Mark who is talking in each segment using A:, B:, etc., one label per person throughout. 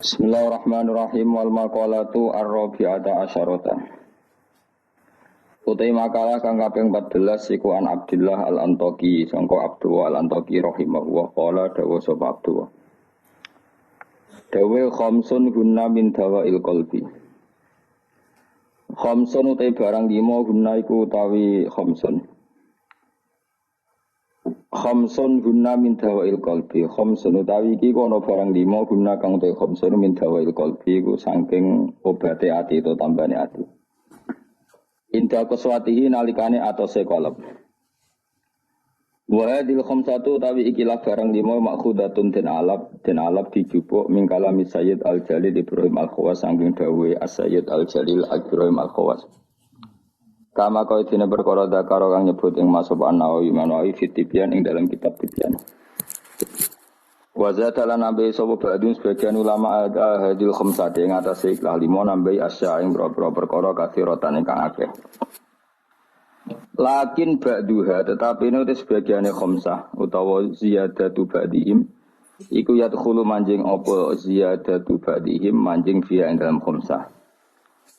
A: Bismillahirrahmanirrahim wal maqalatu ar-rabi'ata asyarata. Utai makalah kang kaping 14 iku an Abdullah al-Antaqi sangka Abdullah al-Antaqi rahimahullah qala dawa sapa Abdullah. Dawa khamsun gunna min dawail qalbi. Khamsun utai barang 5 gunna iku utawi khamsun. Khamsun guna min dawail qalbi. Khamsun utawi iki ana barang 5 guna kang te khamsun min dawail qalbi iku saking obate ati itu tambane ati. Inda kuswatihi nalikane atose qalb. Wa hadil khamsatu utawi ikilah barang 5 makhudatun den alab dijupuk min kalami Sayyid Al-Jalil Ibrahim Al-Khawas saking dawuhe As-Sayyid Al-Jalil Ibrahim Al-Khawas. Kama kau dina perkara dakaro kang nyebut ing masab an-Nawawi manawi fitibian ing dalam kitab Tibyan. Wa zatalan nabi sapa badun sebagian ulama ada hadil khamsati ing atase ikhlas 5 nambahi asya ing boro-boro perkara kathiratan ingkang akeh. Lakin ba'duha tetapi ini sebagiane khamsah utawa ziyadatu ba'dihim iku yadkhulu manjing apa ziyadatu ba'dihim manjing via ing dalam khamsah.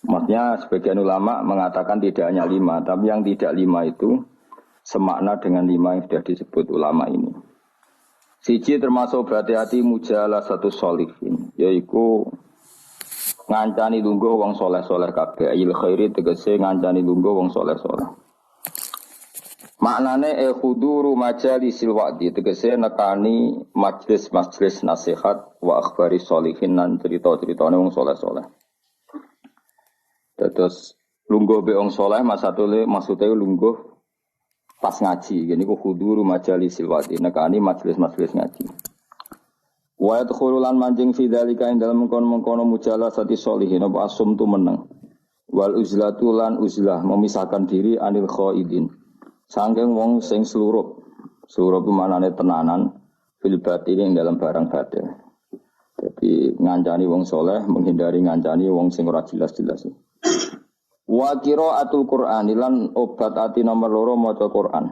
A: Maksudnya sebagian ulama mengatakan tidak hanya 5, tapi yang tidak 5 itu semakna dengan 5 yang sudah disebut ulama ini. Siji termasuk berhati-hati mujalah satu sholihin, yaitu ngancani lungguh wong soleh-soleh kabeh, ayil khairi tegese ngancani lungguh wong soleh-soleh. Maknane khuduru majalisil wa'di tegese nekani majlis-majlis nasihat wa akhbari sholihin lan cerita-ceritane wong soleh-soleh. Terus lungguh be wong saleh maksudnya lungguh pas ngaji. Gini ku huduru majalisil wa'di nekani majelis-majelis ngaji. Wa yadkhululan manjing fi dzalika ing dalem mengkono-mengkono mujalasati sholihin apa asum tu meneng. Wal uzlatu lan uzlah memisahkan diri anil khaidin. Saking wong sing slurup. Slurup manane tenanan fil batin ing dalam barang batin. Jadi ngancani wong saleh menghindari ngancani wong sing ora jelas-jelas. Wa qiraatul Qur'an lan obat ati nomor 2 maca Qur'an.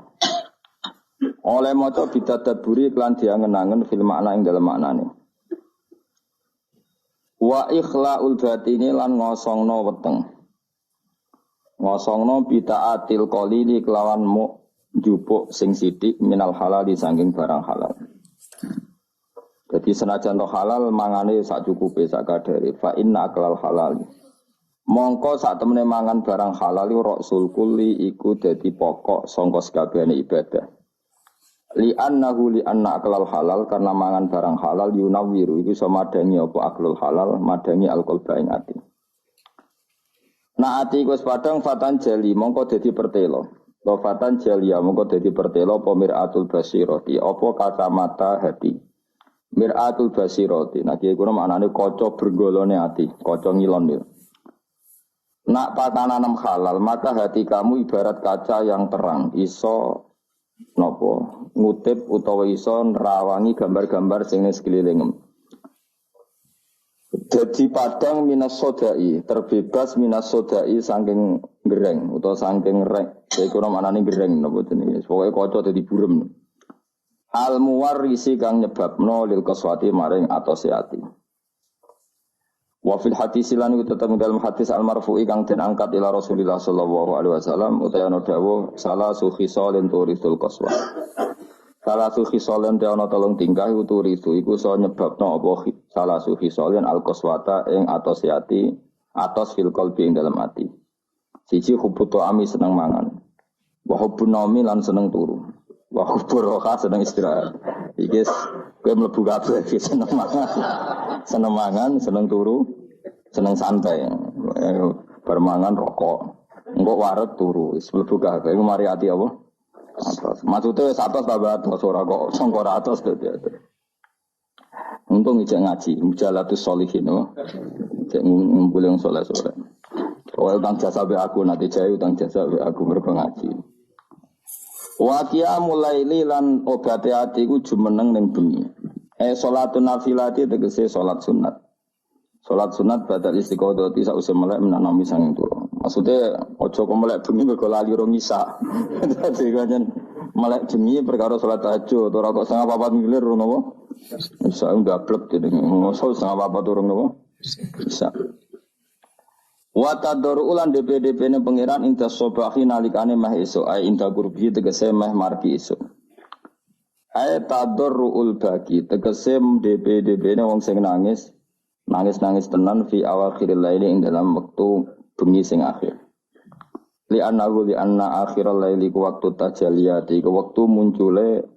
A: Oleh maca bitadabburi lan diangen-angen fil makna ing dalem maknane. Wa ikhlaul batini lan ngosongno weteng. Ngosongno bitaatil qalili kelawan njupuk sing sithik minal halal saking barang halal. Jadi senajan to halal mangane sak cukupe sak kadare fa inna aklal halal. Mongko sak temene mangan barang halal rasul kulli iku dadi pokok sangka sakabehane ibadah. Li anna aklal halal karena mangan barang halal yunawiru iku iso madangi apa aklul halal madangi alqalba ing ati. Nah ati iku padang fatan jali mongko dadi pertelo. Wa fatan jalia mongko dadi pertelo apa miratul basirati apa kacamata hati. Miratul basirati nah iki kuwi maknane kaca bergolone ati, kaca ngilon ya. Nak patananam halal maka hati kamu ibarat kaca yang terang iso nopo ngutip utawa iso nerawangi gambar-gambar sing sekelilingem. Jadi padang minas sodai terbebas minas sodai saking gereng utawa saking rek. Iku maknane gereng napa jenenge. Pokoke kaca dadi burem. Al muwarrisi kang nyebabno lil qaswati maring atose ati. Wa fil hadis lan iku tetep dalam hadis al marfu'i kang den angkat ila Rasulillah sallallahu alaihi wasallam utawa dawuh salah khisalin turisul qaswa. Salah khisalin te ana telung tingkah iku turisu iku iso nyebabno apa salah khisalin al qaswata ing atos ati atos fil qalbi ing dalam ati. Siji hubutu ami seneng mangan. Wa hubbun naumi lan seneng turu. Wa hubbur roha seneng istirahat. Iki kowe mlebu kabeh seneng mangan. Seneng mangan, seneng turu, seneng santai. Bermangan rokok. Engko wareg turu, wis mlebu kabeh. Iku mari ati apa? Atas. Maksude wis atas ta atas ora kok sangka atas dadi. Untung ijek ngaji, mujalatus sholihin. Cek ngumpul yang saleh-saleh. Kowe utang jasa be aku nanti jae utang jasa be aku mergo ngaji. Wa qiyamul laili lan obate ati ku jumeneng ning bengi. Salatun nafilati tegese salat sunat. Salat sunat badal istiqodoti sause melek menanami sang turu. Maksudnya aja kok melek bengi mergo lali rong isa. Dadi kan melek bengi perkara salat tahajud ora kok 3:30 milir ngono apa? Bisa gablek jadi ngosol sama apa turun nopo. Bisa. Wa tador ulan DP-DP ne pangeran inta sobahi nalikane mah esuk ai inta gurbi tegese meh marki esuk. Ai tador ul bagi tegese DP-DP ne wong sing nangis tenan fi awakhiril laili ing dalam wektu bengi sing akhir. Li anna akhiral laili ku waktu tajaliyati ku waktu muncule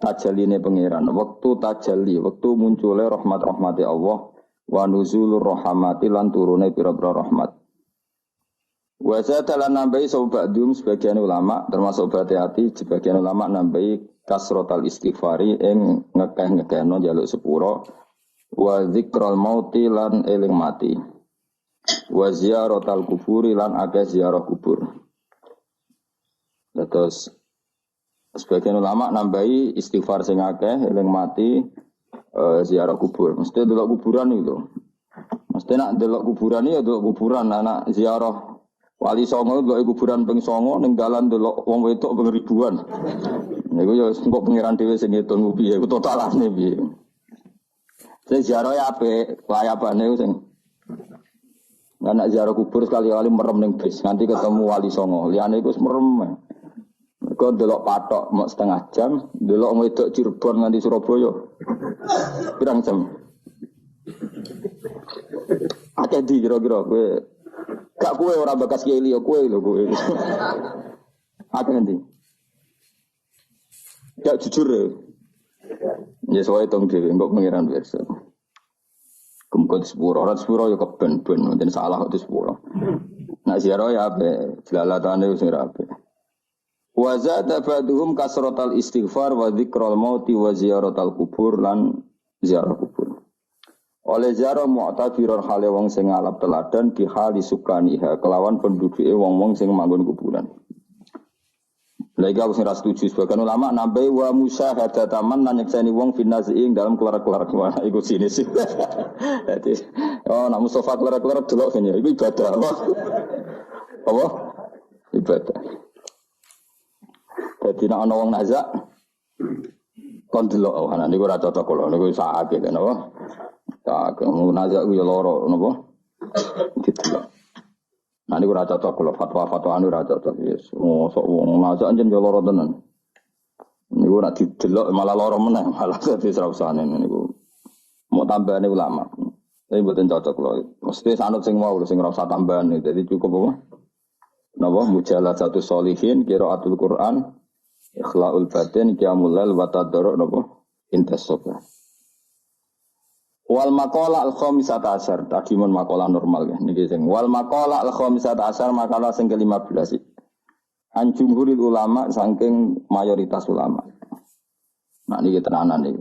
A: tajaline pangeran, waktu tajalli, waktu muncule rahmat-rahmati Allah. Wa nuzulur rahmati lan turune pira-pira rahmat. Wa zatalan nambahi sobadum sebagian ulama termasuk hati sebagian ulama nambahi kasrotal istighfari ing ngekeh-ngekehno njaluk sepuro wa dzikral mauti lan eling mati. Wa ziyaratal kuburi lan akeh ziarah kubur. Terus sebagian ulama nambahi istighfar sing akeh eling mati ziarah kubur. Mesti delok kuburan itu. Mesti nak delok kuburan ya delok kuburan anak ziarah Wali Songo delok kuburan ping 9 ning dalan delok wong wedok ping ribuan. Niku ya engko pengiran dhewe sing ngitung piye iku totalane piye. Sing ziarah ya apik, layapane sing anak ziarah kubur sekali-kali merem ning bis nganti ketemu Wali Songo. Liyane iku wis merem. Kau delok patok mau setengah jam, delok wedok Cirebon nganti Surabaya. Pirang jam? Akeh di kira-kira kowe. Gak kowe ora bakas kiai liya kowe lho kowe. Akeh ndi? Gak jujur ya. Ya soalnya tong dhewe mbok pengiran biasa. Kemkot sepuro, ora sepuro ya keben-ben, mboten salah kok sepuro. Nak ziarah ya ape, jlalatane wis ora ape. Wa zada ba'duhum kasratal istighfar wa dzikral mauti wa ziyaratal kubur lan ziarah kubur. Oleh ziarah mu'tabiran hale wong sing ngalap teladan di hali sukaniha kelawan penduduke wong-wong sing manggon kuburan. Lagi aku sing ra setuju sebagian ulama nambahi wa musyahadataman lan nyekseni wong finazi ing dalam kelar-kelar wah iku sinis. Dadi nak Mustafa kelar-kelar delok kene iku ibadah. Apa? Ibadah. Jadi nak ana wong nazak kon delok ana niku ora cocok kula niku sakake kan apa? Tak kamu nazak ku yo loro napa? Didelok. Nah niku ora cocok kula fatwa-fatwa anu ora cocok yes. Mosok wong nazak anjen yo loro tenan. Niku ora didelok malah loro meneh malah dadi srausane niku. Mau tambahane ulama. Tapi mboten cocok kula. Mesti sanut sing mau sing ora usah tambahan. Jadi cukup apa? Napa mujalah satu solihin qiraatul Quran ikhlaul batin qiyamul lail wa tadarruk napa intasoba. Wal maqala al khamisata asyar tadi mun maqala normal ya niki sing wal maqala al khamisata asyar maqala sing ke-15. An jumhuril ulama saking mayoritas ulama. Nah niki tenanan iki.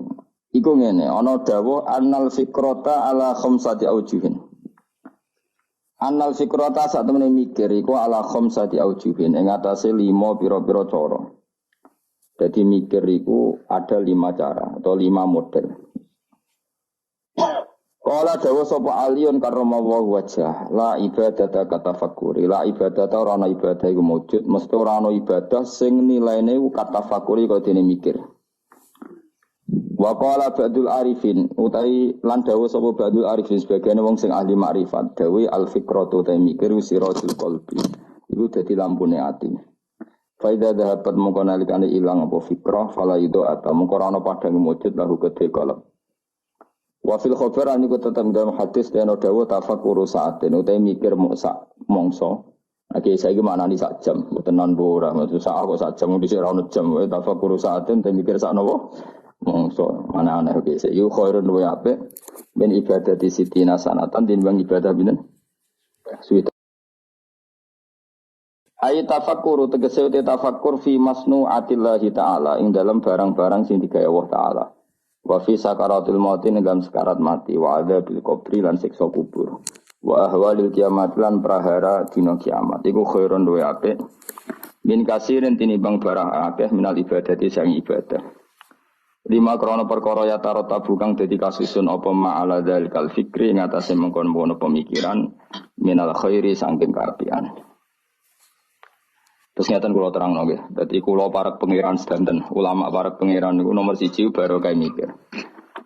A: Iku ngene ana dawuh annal fikrata ala khamsati aujuhin. Annal fikrata sak temene mikir iku ala khamsati aujuhin ing atase 5 pira-pira cara. Jadi mikir iku ada 5 cara atau 5 model. Qala dawa sapa aliyun karramallahu wajah la ibadata katafakuri la ibadata ora ana ibadah iku wujud mesti ora ana ibadah sing nilaine katafakuri kaya dene mikir. Wa qala ba'dul arifin utawi lan dawa sapa ba'dul arifin sebagian wong sing ahli makrifat dawe al fikratu ta mikir siratul qalbi iku dadi lampune ati. Faida dahabat mongko nalikane ilang apa fikrah fala ido ata mongko ora ana padang wujud lahu kedhe kalep. Wa fil khabar aniku tetep dalam hadis dene dawa tafakkur saaten utawi mikir mongso. Oke saiki maknani sak jam mboten nan ora maksud sak kok sak jam dhisik ora ono jam tafakkur saaten te mikir sak napa mongso mana ana oke saiki khairun wa apik ben ibadah di sitina sanatan tinimbang ibadah pinten suwita. Ayat tafakkur tegese te tafakkur fi masnu'atillahi ta'ala ing dalam barang-barang sing digawe Allah taala. Wa fi sakaratul maut ing dalam sekarat mati wa adzabil qabri lan siksa kubur. Wa ahwalil kiamat lan prahara dina kiamat. Iku khairun duwe apik. Min kasirin tinimbang barang akeh minal ibadati sang ibadah. 5 krana perkara ya tarot tabukang dadi kasusun apa ma'ala dzalikal fikri ing atase mengkon-mengkon pemikiran minal khairi saking kaapian. Terus ngeten kula terangno nggih. Dadi kula para pangeran sedanten, ulama para pangeran niku nomor 1 baru kae mikir.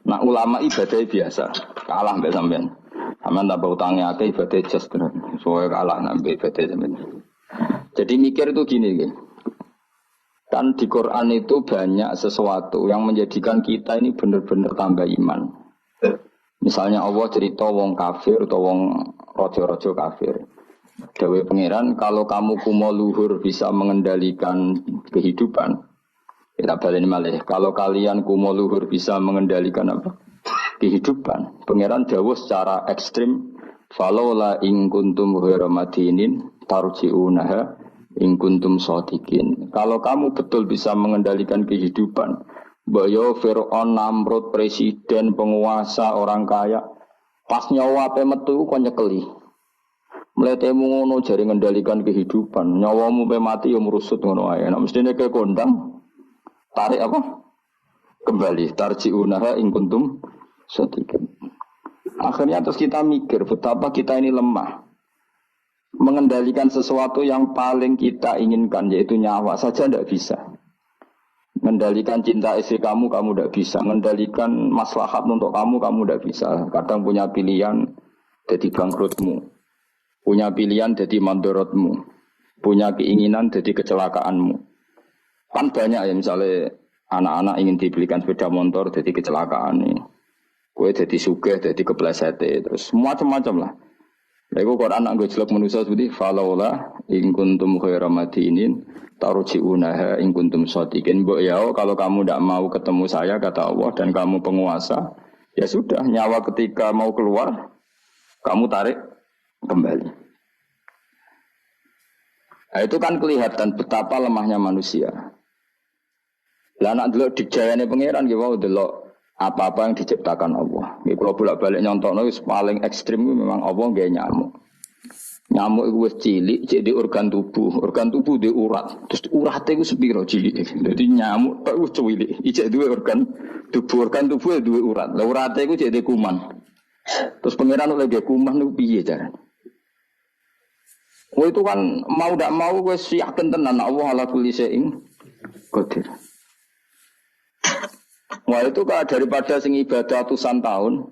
A: Nah ulama ibadah biasa, kalah mbek sampean. Sampean tambah utangnya akeh ibadah just tenan. Soale kalah nambah ibadah sampean. Jadi mikir itu gini, gitu. Kan di Quran itu banyak sesuatu yang menjadikan kita ini benar-benar tambah iman. Misalnya Allah cerita wong kafir atau wong rojo-rojo kafir. Dawe pangeran, kalau kamu kumo luhur bisa mengendalikan kehidupan, kita baleni malih. Kalau kalian kumo luhur bisa mengendalikan apa? Kehidupan. Pangeran dawuh secara ekstrim, falaula in kuntum ghairu madinin tarji'unaha in kuntum shadiqin. Kalau kamu betul bisa mengendalikan kehidupan, Bayo Fir'aun, Namrud, presiden, penguasa, orang kaya, pas nyawa ape metu kok nyekeli. Mletemu ngono jare ngendalikan kehidupan, nyawamu pe mati yo merusut ngono ae. Nek mestine ke kondang tarik apa? Kembali tarji'unaha in kuntum shadiqin. Akhirnya terus kita mikir betapa kita ini lemah. Mengendalikan sesuatu yang paling kita inginkan, yaitu nyawa saja tidak bisa. Mengendalikan cinta istri kamu tidak bisa. Mengendalikan maslahat untuk kamu tidak bisa. Kadang punya pilihan jadi bangkrutmu. Punya pilihan jadi mandorotmu. Punya keinginan jadi kecelakaanmu. Kan banyak ya misalnya anak-anak ingin dibelikan sepeda motor jadi kecelakaan nih. Kue jadi sugih, jadi kepleset, terus macam-macam lah. Lalu Quran anggo jelek manusia seperti falaula in kuntum khairu madinin tarji'unaha in kuntum shadiqin. Mbok ya kalau kamu tidak mau ketemu saya kata Allah dan kamu penguasa, ya sudah nyawa ketika mau keluar kamu tarik kembali. Nah, itu kan kelihatan betapa lemahnya manusia. Lah nak delok dijayane pangeran nggih wae delok apa-apa yang diciptakan Allah. Nggih kula bolak-balik nyontokno wis paling ekstrem memang Allah nggih nyamuk. Nyamuk iku wis cilik jadi organ tubuh. Organ tubuh di urat. Terus urate iku sepiro cilik. Dadi nyamuk tok wis cilik. Ijek duwe organ tubuh. Organ tubuh duwe urat. Lah urate iku jadi kuman. Terus pangeran oleh kuman niku piye carane? Oh itu kan mau ndak mau wis yakin tenan Allah ala kulli syai'in qadir. Wah itu kan daripada sing ibadah ratusan tahun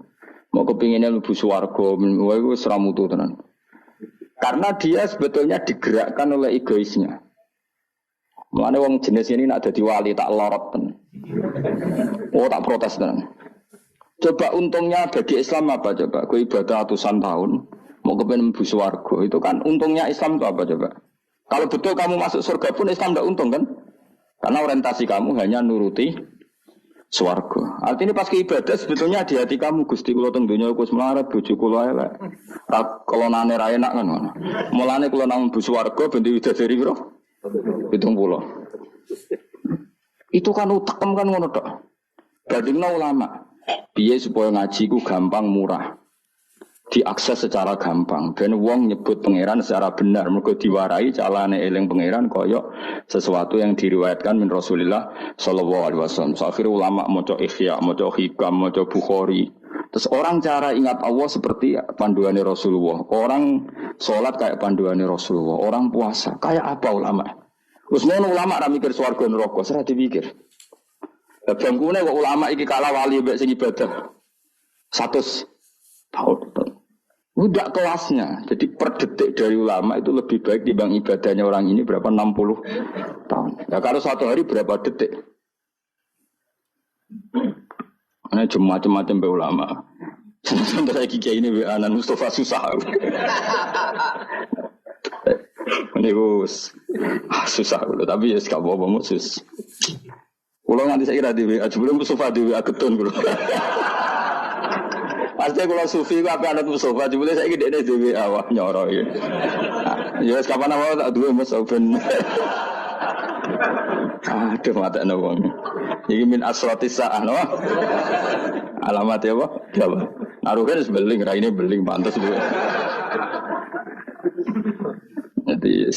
A: mau kepinginnya lebih swarga, wah itu seramutu tenan. Karena dia sebetulnya digerakkan oleh egoisnya. Mulane wong jenis ini nak dadi wali tak lorot tenan. Oh tak protes tenan. Coba untungnya bagi Islam apa coba? Kowe ibadah ratusan tahun mau kepingin lebih swarga, itu kan untungnya Islam itu apa coba? Kalau betul kamu masuk surga pun Islam tidak untung kan? Karena orientasi kamu hanya nuruti swarga. Artinya pas ke ibadah sebetulnya di hati kamu Gusti kula teng donya wis melarat bojo kula elek. Kelonane ra enak kan ngono. Mulane kula nang mlebu swarga ben widadari piro? 70. Itu kan utekem kan ngono tok. Bandingna ulama. Piye supaya ngaji ku gampang murah. Diakses secara gampang. Ben wong nyebut pangeran secara benar mergo diwarai calane eling pangeran kaya sesuatu yang diriwayatkan min Rasulullah sallallahu alaihi wasallam. Akhir ulama maca Ihya, maca Hikam, maca Bukhari. Terus orang cara ingat Allah seperti panduannya Rasulullah. Orang sholat kayak panduannya Rasulullah. Orang puasa kayak apa ulama? Wis ngono ulama ra mikir swarga neraka, ora dipikir. Lah bangkune kok ulama iki kalah wali mbek sing ibadah 100 tahun. Udah kelasnya. Jadi per detik dari ulama itu lebih baik dibanding ibadahnya orang ini berapa 60 tahun. Ya kalau satu hari berapa detik? Ini cuma macam-macam be ulama. Contoh saya kiai ini Anan Mustafa susah. Ini susah dulu, tapi ya sekarang bawa musus. Kalau nanti saya kira di WA, sebelum Mustafa di WA ketun dulu. Pasti kalau sufi apa anak Mustafa, jebule saya gede dhewe awak nyoro ya. Ya wis kapan awak tak duwe Mas Oben. Aduh matane wong. Iki min asratis saah no. Alamat ya apa? Jawa. Naruhkan wis beling, ra ini beling pantes dhewe. Jadi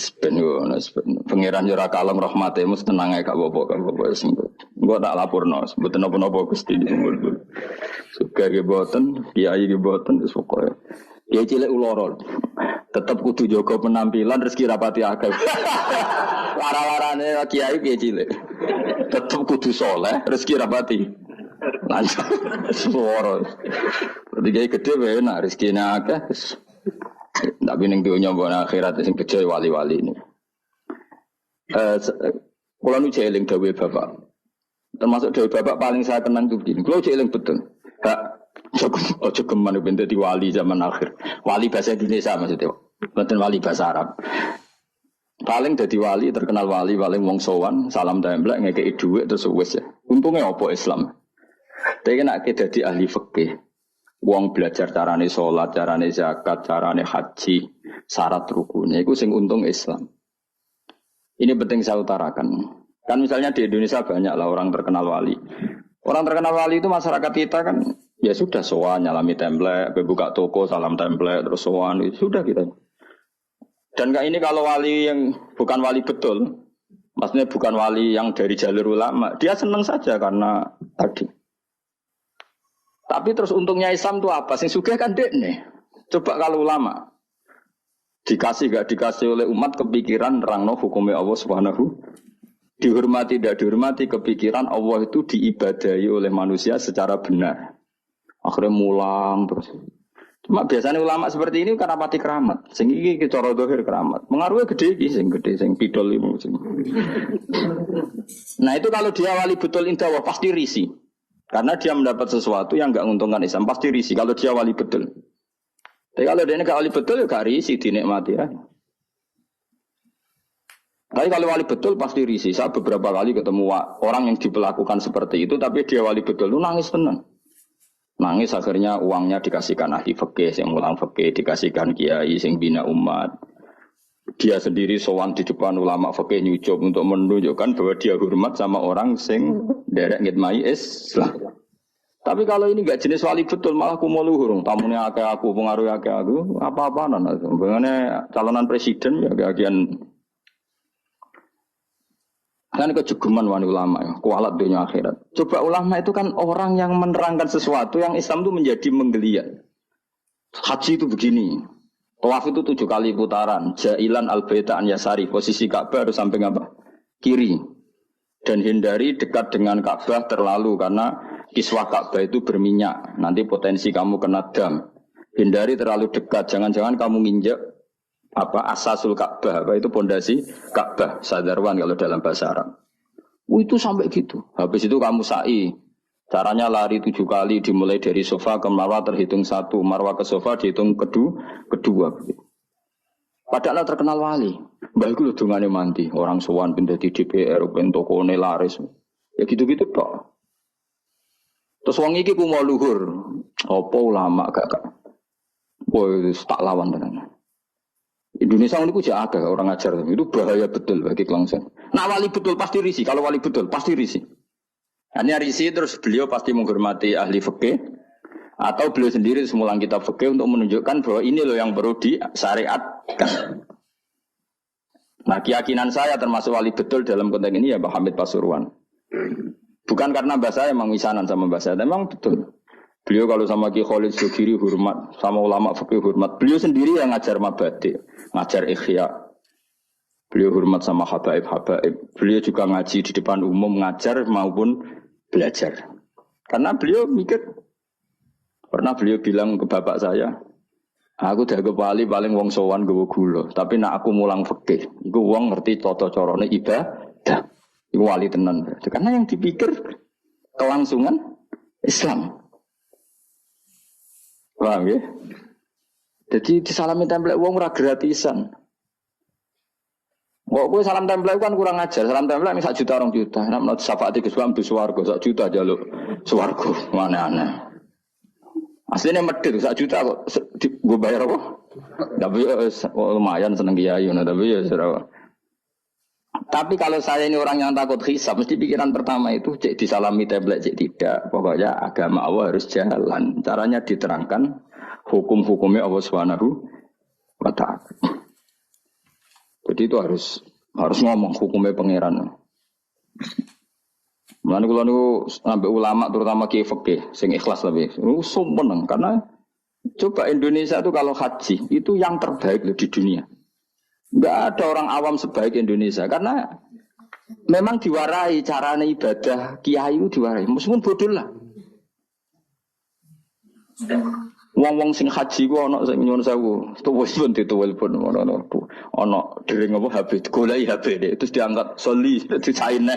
A: pengiran jura kalem rahmate mus tenang ae gak apa-apa sing. Engko tak laporno, mboten napa-napa Gusti dikumpul. Suka ge boten, kiai ge boten wis pokoke. Kiai cilik uloro. Tetep kudu jaga penampilan rezeki rapati akeh. Lara-larane kiai cilik. Tetep kudu saleh, rezeki rapati Lancar suara. Berarti kayak gede wae nak rezekine akeh. Tapi ning dunya mbok akhirat sing gede wali-wali ini. Kula nu jeling dawuh Bapak. Termasuk dawuh Bapak paling saya kenang itu begini. Kula jeling betul. Hak ojo geman ben dadi wali zaman akhir. Wali bahasa Indonesia maksudnya. Bukan wali bahasa Arab. Paling dadi wali, terkenal wali paling wong sowan, salam templek ngekeki dhuwit terus wis ya. Untungnya apa Islam? Tapi nek dadi ahli fikih, wong belajar carane salat, carane zakat, carane haji, syarat rukunnya iku sing untung Islam. Ini penting saya utarakan. Kan misalnya di Indonesia banyak lah orang terkenal wali. Orang terkenal wali itu masyarakat kita kan ya sudah sowan nyalami templek, buka toko salam templek terus sowan sudah kita. Dan ini kalau wali yang bukan wali betul, maksudnya bukan wali yang dari jalur ulama, dia senang saja karena tadi. Tapi terus untungnya Islam itu apa? Sing sugih kan dekne. Coba kalau ulama dikasih gak dikasih oleh umat kepikiran nerangno hukumnya Allah Subhanahu, dihormati tidak dihormati kepikiran Allah itu diibadahi oleh manusia secara benar. Akhirnya mulang terus. Cuma biasanya ulama seperti ini karena pati keramat. Sing iki cara dohir keramat. Mengaruhnya gede iki sing gede sing pidol iki. Nah, itu kalau dia wali betul indah pasti risi. Karena dia mendapat sesuatu yang enggak menguntungkan Islam, pasti risi kalau dia wali betul. Tapi kalau dia enggak wali betul ya gak risi dinikmati ya. Tapi kalau wali betul pasti risi. Saya beberapa kali ketemu orang yang diperlakukan seperti itu tapi dia wali betul lu nangis tenang. Nangis akhirnya uangnya dikasihkan ahli fikih, yang mulang fikih, dikasihkan kiai, sing bina umat. Dia sendiri sowan di depan ulama fikih nyucup untuk menunjukkan bahwa dia hormat sama orang sing derek ngitmai Islam. Tapi kalau ini gak jenis wali betul, malah aku mau luhur. Tamunya akeh aku, pengaruh akeh aku, apa-apaan. Bagaimana calonan presiden ya kagian. Kan kejegeman wani ulama ya, kualat dunia akhirat. Coba ulama itu kan orang yang menerangkan sesuatu yang Islam itu menjadi menggeliat. Haji itu begini. Tawaf itu 7 kali putaran. Jailan al-baita an yasari. Posisi Ka'bah harus sampai apa? Kiri. Dan hindari dekat dengan Ka'bah terlalu karena kiswah Ka'bah itu berminyak. Nanti potensi kamu kena dam. Hindari terlalu dekat. Jangan-jangan kamu nginjek asasul Ka'bah, itu pondasi Ka'bah, sadarwan kalau dalam bahasa Arab. Itu sampai gitu. Habis itu kamu sa'i. Caranya lari 7 kali dimulai dari sofa ke marwah terhitung 1, marwah ke sofa dihitung kedua. Padahal terkenal wali. Mbah iku lho dongane mandi, orang sowan pindah di DPR, ben tokone laris. Ya gitu-gitu tok. Terus wong iki ku mau luhur. Apa ulama gak. Woi, tak lawan tenan. Indonesia ini kuja agak orang ajar itu bahaya betul bagi kelangsungan. Nah wali betul pasti risi. Kalau wali betul pasti risi. Hanya risi terus beliau pasti menghormati ahli fikih atau beliau sendiri semulang kitab fikih untuk menunjukkan bahwa ini loh yang perlu disyariatkan. Nah keyakinan saya termasuk wali betul dalam konteks ini ya Pak Hamid Pasuruan. Bukan karena bahasa saya emang misanan sama bahasa saya, memang betul. Beliau kalau sama Ki Khalid Zukiri hormat, sama ulama fikih hormat. Beliau sendiri yang ngajar mabadi, ngajar ikhya. Beliau hormat sama habaib-habaib. Beliau juga ngaji di depan umum, ngajar maupun belajar. Karena beliau mikir, pernah beliau bilang ke bapak saya, aku dah kepali paling wong sowan gowo gula, tapi nak aku mulang fikih, iku wong ngerti tata carane ibadah. Iku wali tenan. Karena yang dipikir kelangsungan Islam. Paham ya? Jadi disalami template wong ora gratisan. Kok kowe salam template kan kurang ajar. Salam template sak juta 2 juta. Nek menurut syafaat iki suam swarga sak juta jaluk swarga. Mana-ana. Asline medhit sak juta kok gue bayar apa? Tapi lumayan seneng kiai ngono tapi ya ora. Tapi kalau saya ini orang yang takut hisab, mesti pikiran pertama itu cek disalami template cek tidak. Pokoknya agama Allah harus jalan. Caranya diterangkan hukum-hukumnya Allah Subhanahu wa ta'ala. Jadi itu harus ngomong hukumnya pangeran. Mulane kula niku sampai ulama terutama kiai fikih sing ikhlas lebih. Sumpah karena coba Indonesia itu kalau haji itu yang terbaik loh di dunia. Enggak ada orang awam sebaik Indonesia karena memang diwarai caranya ibadah kiai itu diwarai meskipun bodoh lah. Wong-wong sing haji ku ana sing nyuwun sewu, tuwes pun dituwel pun ana dering apa HP digoleki HP deh terus diangkat soli dicaine.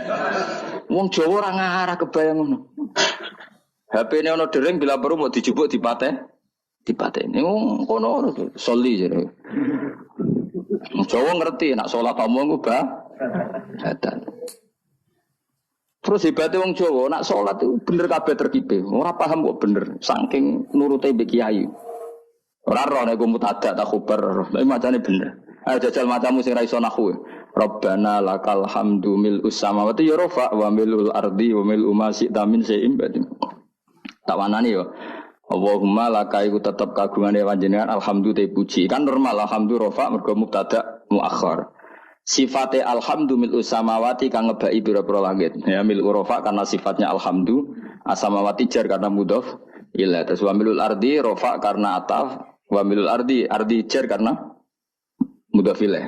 A: Wong Jawa ora ngarah kebayang ngono. HP ini ana dering bila perlu mau dijupuk dipateni. Wong kono soli jare. Jawa ngerti nak salat omong ku badan. Terus hebatnya wong Jawa nak salat itu bener kabeh terkipe. Ora paham kok bener saking nurute mbek kiai. Ora roh nek mutadak tak khubar, tapi macane bener. Ayo jajal macamu sing ra iso nahwu. Rabbana lakal hamdu mil'us samawati ya rafa wa mil'ul ardi wa mil'u ma syi'ta min syai'in ba'd. Tak wanani yo. Allahumma laka iku tetep kagungane panjenengan alhamdulillah puji. Kan normal alhamdulillah rafa mergo mubtada muakhar. Sifate alhamdu mil'us samawati kang ngebaki pira-pira langit. Ya mil'u rafa karena sifatnya alhamdu, as-samawati jar karena mudhof ila. Terus wa mil'ul ardi rafa karena ataf, wa mil'ul ardi jar karena mudhof ila.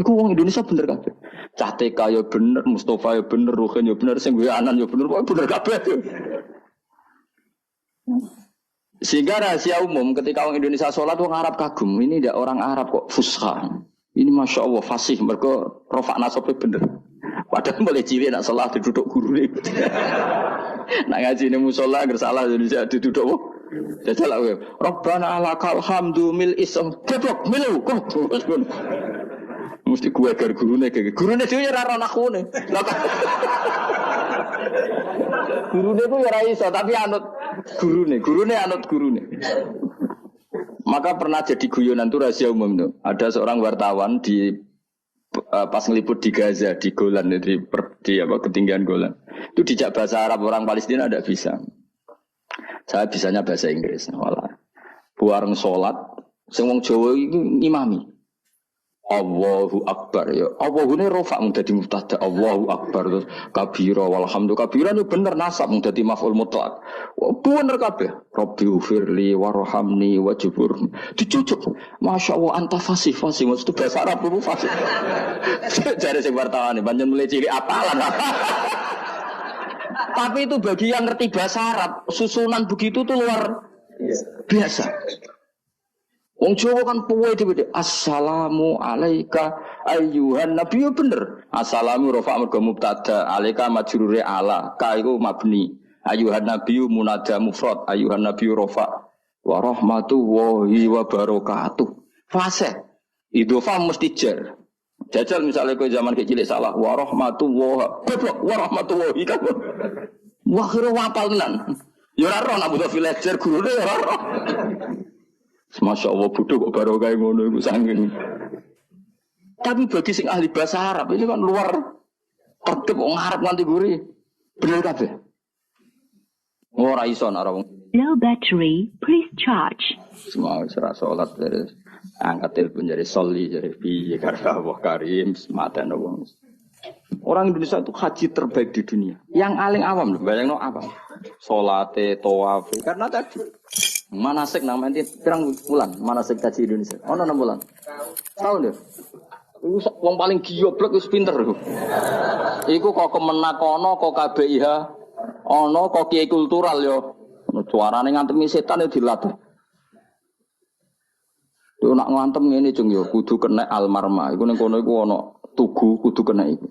A: Iku wong Indonesia bener kabeh. Cah TK ya bener, Mustafa ya bener, Ruhin ya bener, sing Anan ya bener, bener kabeh. Sehingga rahasia umum ketika orang Indonesia sholat orang Arab kagum, ini tidak orang Arab kok fusha. Ini masya Allah fasih, mereka rofak nasabnya bener. Padahal boleh cilik nak sholat duduk guru ni. Nak ngaji ni musola gersalah Indonesia duduk apa? Jajal lah. Rabbana lakal hamdu mil isam. Keblok milu. Mesti gue agar guru ni dia rara nakhu ni. Guru ni tu ya raiso tapi anut guru ni anut guru ni. Maka pernah jadi guyonan itu rahasia umum tuh. Ada seorang wartawan di pas ngeliput di Gaza di Golan di ketinggian Golan. Itu dijak bahasa Arab orang Palestina tidak bisa. Saya bisanya bahasa Inggris. Walah. Buareng sholat, sing wong Jawa itu imami. Allahu Akbar ya. Allahu ini rofa mung dadi mubtada. Allahu Akbar terus kabira walhamdu kabira itu bener nasab mung dadi maf'ul mutlaq. Bener kabeh. Rabbi ufirli warhamni wajburni. Dicucuk. Masya Allah anta fasih maksud itu bahasa Arab itu fasih. Jare sing wartawan panjen mulai cilik apalan. Tapi itu bagi yang ngerti bahasa Arab, susunan begitu tuh luar biasa. Wong Jawa kan puwe dhewe. Assalamu alayka ayyuhan nabi bener. Assalamu rafa mergo mubtada, alayka majrure ala, ka iku mabni. Ayyuhan nabi munada mufrad, ayyuhan nabi rafa wa rahmatullahi wa barakatuh. Fase. Idhofa mesti jar. Jajal misalnya kowe zaman kecil salah wa rahmatullahi wa rahmatullahi kan. Wah kira wapal tenan. Ya ora roh nak butuh villager gurune ya ora roh. Masya Allah bodoh kok baru kayak ngono iku sangking. Tapi bagi sing ahli bahasa Arab ini kan luar tertib wong Arab nganti guri. Bener kabeh. Ora iso nek wong.
B: Low battery, please charge.
A: Semua serah salat terus angkat telepon jadi soli jadi piye karo Allah Karim sematen wong. Orang Indonesia itu haji terbaik di dunia. Yang paling awam lho, bayangno apa? Salate, tawaf karena tadi manasik nang nanti pirang bulan manasik haji Indonesia. Ono 6 bulan. Tahun deh. Iku wong paling goblok wis pinter iku. Iku kok kemenak ono kok KBIH ono kok kiai kultural yo. Suarane ngantemi setan yo dilatih. Yo nak ngantem ngene jeng yo kudu kena almarma. Iku ning kono iku ono tugu kudu kena iku.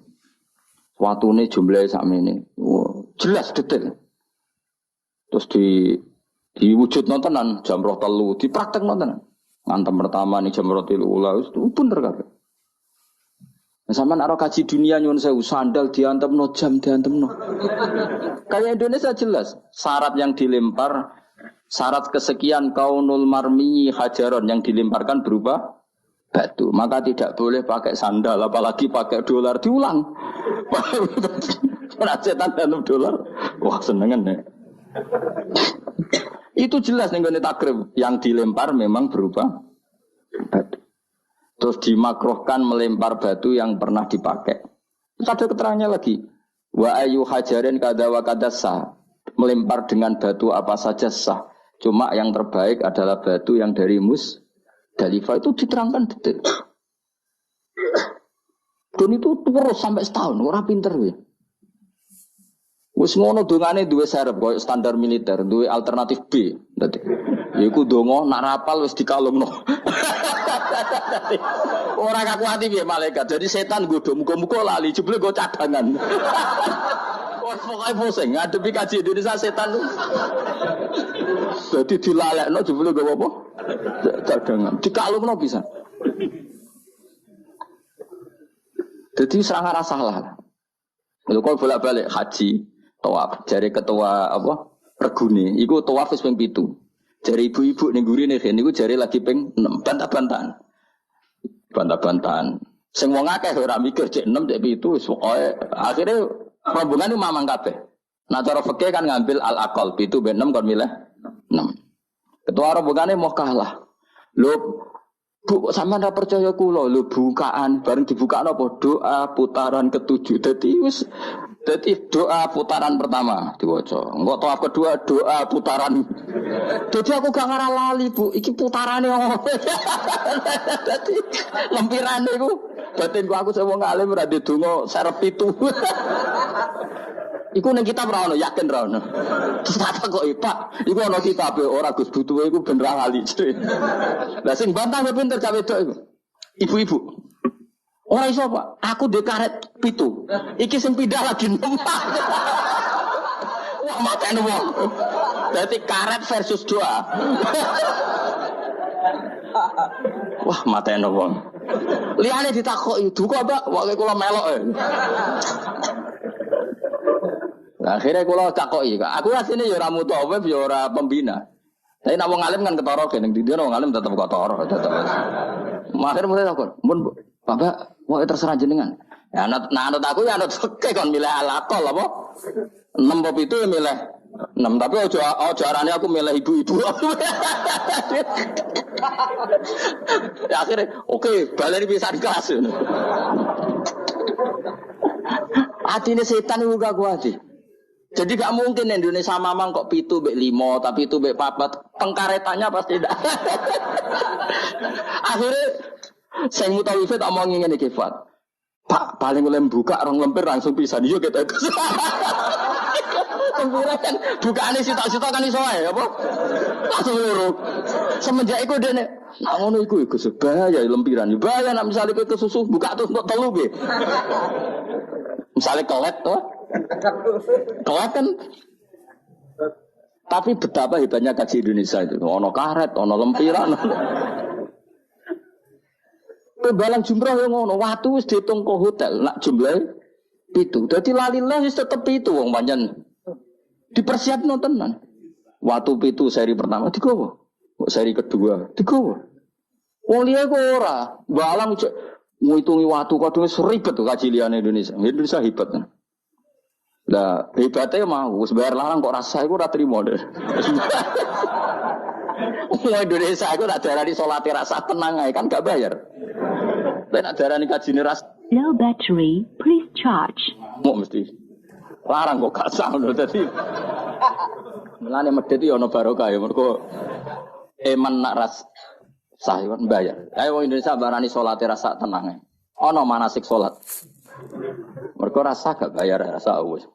A: Watune jumlahe sakmene. Jelas detail. Terus diwujud nontonan jamroh telu dipraktek nontonan ngantem pertama nih jamroh telu ulah itu bener kabeh. Sampeyan ora kaji dunia nyuwun sewu sandal diantemno jam diantemno. Kayak Indonesia jelas syarat yang dilempar syarat kesekian kaunul marmi hajaron yang dilemparkan berupa batu. Maka tidak boleh pakai sandal apalagi pakai dolar diulang. Setan dalam dolar. Wah senengan ya. Itu jelas nih gone takrib yang dilempar memang berupa batu. Terus dimakruhkan melempar batu yang pernah dipakai. Terus ada keterangannya lagi. Wa ayu hajarin kada wa kada sah. Melempar dengan batu apa saja sah. Cuma yang terbaik adalah batu yang dari Musdalifah itu diterangkan detail. Dan itu terus sampai setahun. Orang pinter ya. Wis ngono dongane duwe serep koyo standar militer, duwe alternatif B. Dadi iku donga nak rapal wis dikalungno. Ora kakuati piye malaikat. Jadi setan godho muga-muga lali jebule go cadangan. Wes pokoke pusing ngadepi kaji Indonesia setan. Dadi dilalekno jebule go apa? Cadangan. Dikalungno bisa. Jadi serang arah salah. Lha kok bolak-balik haji tawaf jare ketua apa regune iku tawaf wis ping 7 jare ibu-ibu ning gurine niku jare lagi ping 6 bantah-bantahan sing wong akeh ora mikir cek 6 cek 7 wis pokoke akhire rombongan mamang kabeh nah cara fikih kan ngambil al-aqal 7 ben 6 kon milih 6 ketua rombongane mau kalah lho Bu sampean ora percaya kula lho bukaan bareng dibukakno apa doa putaran ke-7 dadi doa putaran pertama diwaca engko tawaf kedua doa putaran dadi aku gak ngarah lali Bu iki putarane dadi lempirane iku batinku aku sing wong alim ora ndedonga serep 7 iku ning kitab ora ono yakin ora ono terus tak kok Pak iku ono kitab ora Gus butuhe iku ben ra lali lah sing bantah pinter gawe wedok iku ibu-ibu ora iso Pak aku ndek karet 7 iki sing pindah lagi 6 wah matene wong dadi karet versus doa wah matene wong liyane ditakoki duka Pak wae kula melok akhirnya kalau takoki, aku aslinya ya ora mutawif ya ora pembina. Tapi nak wong alim kan ketara kene ndi wong alim tetep ketara tetep. Akhir mulai takon, "Mun Bapak, wae terserah jenengan." Ya anut aku ya anut fikih kon milih alaqal apa? 6 apa itu ya milih 6 tapi aja arane aku milih ibu-ibu. Ya akhirnya oke, baleni pisan kelas. Atine setan iku gak kuat. Jadi gak mungkin Indonesia mamang kok 7 mbek 5 tapi 7 mbek 4 pengkaretannya pasti tidak. Akhirnya saya mutawif tak mau ngene iki Fat. Pak paling oleh buka orang lempir langsung pisan yo kita. Lempir kan bukaane sitok-sitok kan iso ae apa? Langsung loro. Semenjak iku dene nak ngono iku bahaya lempiran. Bahaya nek misale kowe kesusu buka terus kok telu nggih. Misale kelet to kelas kan, tapi betapa hebatnya kaji Indonesia itu. Ono karet, ono lempiran. Balang jumroh yang ono waktu wis diitung ke hotel, nak jumlah itu. Jadi lalilah wis tetep itu wong panjen. Dipersiapno tenan. Waktu itu seri pertama digowo. Seri kedua digowo. Wong liya kok ora. Balang ngitungi waktu kadung wis ribet tuh kaji liyane Indonesia. Indonesia hebat kan. Lah hebatnya mau wis bayar larang kok rasa iku ora trimo deh. Wong Indonesia iku nak darani salat rasa tenang ae kan gak bayar. Tapi nak darani kajine ras
B: low battery, please charge.
A: Mau mesti larang kok gak sah lho dadi. Mulane medhit yo ana barokah ya mergo eman nak ras sah kan bayar. Ayo wong Indonesia barani salat rasa tenang ae. Ana manasik salat. Mergo rasa gak bayar rasa wis.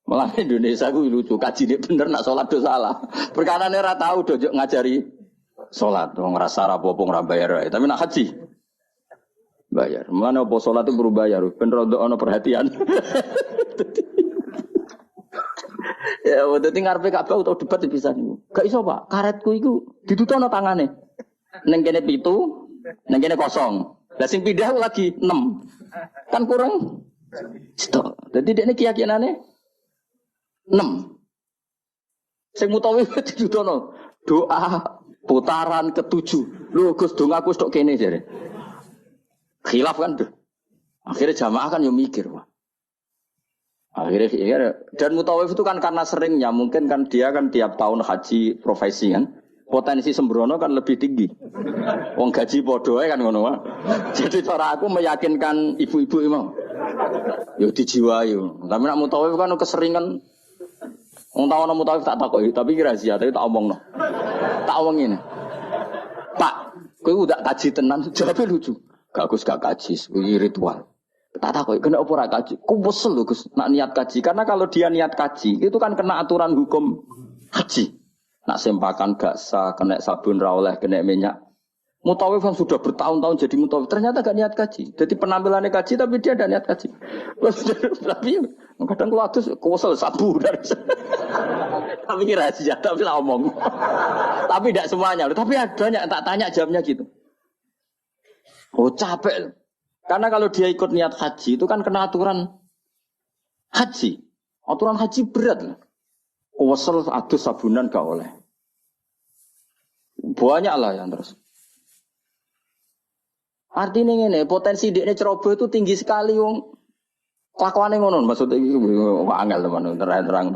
A: Malah Indonesia ku lucu, kaji dia bener nak sholat do salah. Perkara ini ora tahu do ngajari sholat, wong rasa rapopo ora bayar, tapi nak haji bayar. Mana apa sholat itu perlu bayar, bener untuk ono perhatian. Ya, udah tinggal PKB atau debat bisa nih. Gak iso Pak, karetku itu ditutono tangane. Neng kene 7, neng kene 0. Lah sing pindah lagi 6. Kan kurang. Stok. Jadi dia ini keyakinannya 6. Sing mutawif ditutono doa putaran ke-7. Lho Gus dongaku stok kene jare. Khilaf kan tuh. Akhirnya jamaah kan yo mikir, Pak. Akhirnya ya, dan mutawif itu kan karena seringnya mungkin kan dia kan tiap tahun haji profesi kan. Potensi sembrono kan lebih tinggi. Wong gaji podo kan ngono wae. Jadi cara aku meyakinkan ibu-ibu imam. Yo dijiwai yo. Tapi nek mutawif kan keseringan wong tau ana mutawif tak takoki, tapi ki rahasia, tapi tak omongno. Tak omong ngene. Pak, kowe udah kaji tenan, jawabe lucu. Gak Gus gak kaji, kuwi ritual. Tak tahu, kena apa ora kaji? Ku wesel lho Gus, nak niat kaji. Karena kalau dia niat kaji, itu kan kena aturan hukum haji. Nak sempakan gak sah, kena sabun ra oleh, kena minyak. Mutawif kan sudah bertahun-tahun jadi mutawif, ternyata gak niat kaji. Jadi penampilannya kaji, tapi dia ada niat kaji. Tapi kadang kalau atus, kuwesel sabu dari tapi rahasia, tapi lah omong. Tapi tidak semuanya, tapi ada yang tak tanya jamnya gitu. Oh capek. Karena kalau dia ikut niat haji itu kan kena aturan haji. Aturan haji berat. Kuwesel adus sabunan gak oleh. Banyak lah yang terus. Artinya ini potensi dia ceroboh itu tinggi sekali wong. Kelakuane ngono maksudnya iki angel teman terang.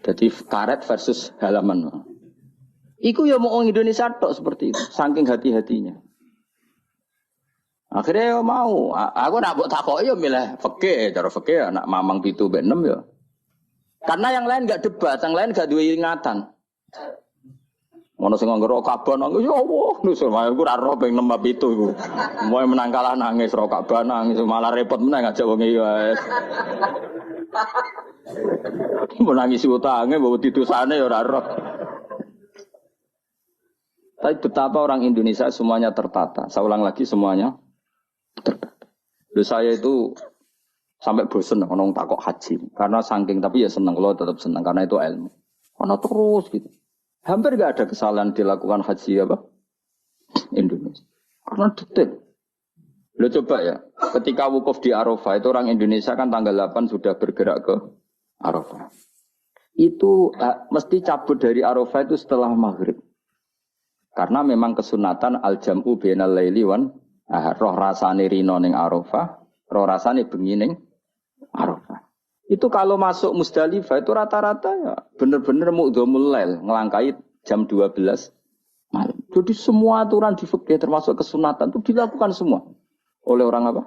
A: Jadi karet versus halaman. Iku ya mau orang Indonesia tok seperti itu, saking hati-hatinya. Akhirnya mau, aku nak buat takok ya milih fikih, cara fikih anak mamang 7 mbek 6 ya. Karena yang lain enggak debat, yang lain enggak duwe ingatan. Ono sing nganggo Ka'bah nangis ya Allah, nusul aku ora roh ping 6 mbek 7 iku. Moe menang kalah nangis ro Ka'bah nangis malah repot meneh ngajak wong iki wae. Menangis utange mbok ditusane ya ora roh. Tapi betapa orang Indonesia semuanya tertata. Saya ulang lagi semuanya tertata. Lalu saya itu sampai bosan orang takok haji. Karena saking tapi ya senang, kalau tetap senang karena itu ilmu. Karena terus gitu. Hampir gak ada kesalahan dilakukan haji apa? Indonesia. Karena detail. Lo coba ya, ketika wukuf di Arafah itu orang Indonesia kan tanggal 8 sudah bergerak ke Arafah. Itu mesti cabut dari Arafah itu setelah maghrib. Karena memang kesunatan al-jam'u bainal laili wan roh rasane rino ning Arafah, roh rasane bengi ning Arafah. Itu kalau masuk Musdalifah itu rata-rata ya bener-bener mu'dhamul lail, ngelangkai jam 12 malam. Jadi semua aturan di fikih termasuk kesunatan itu dilakukan semua oleh orang apa?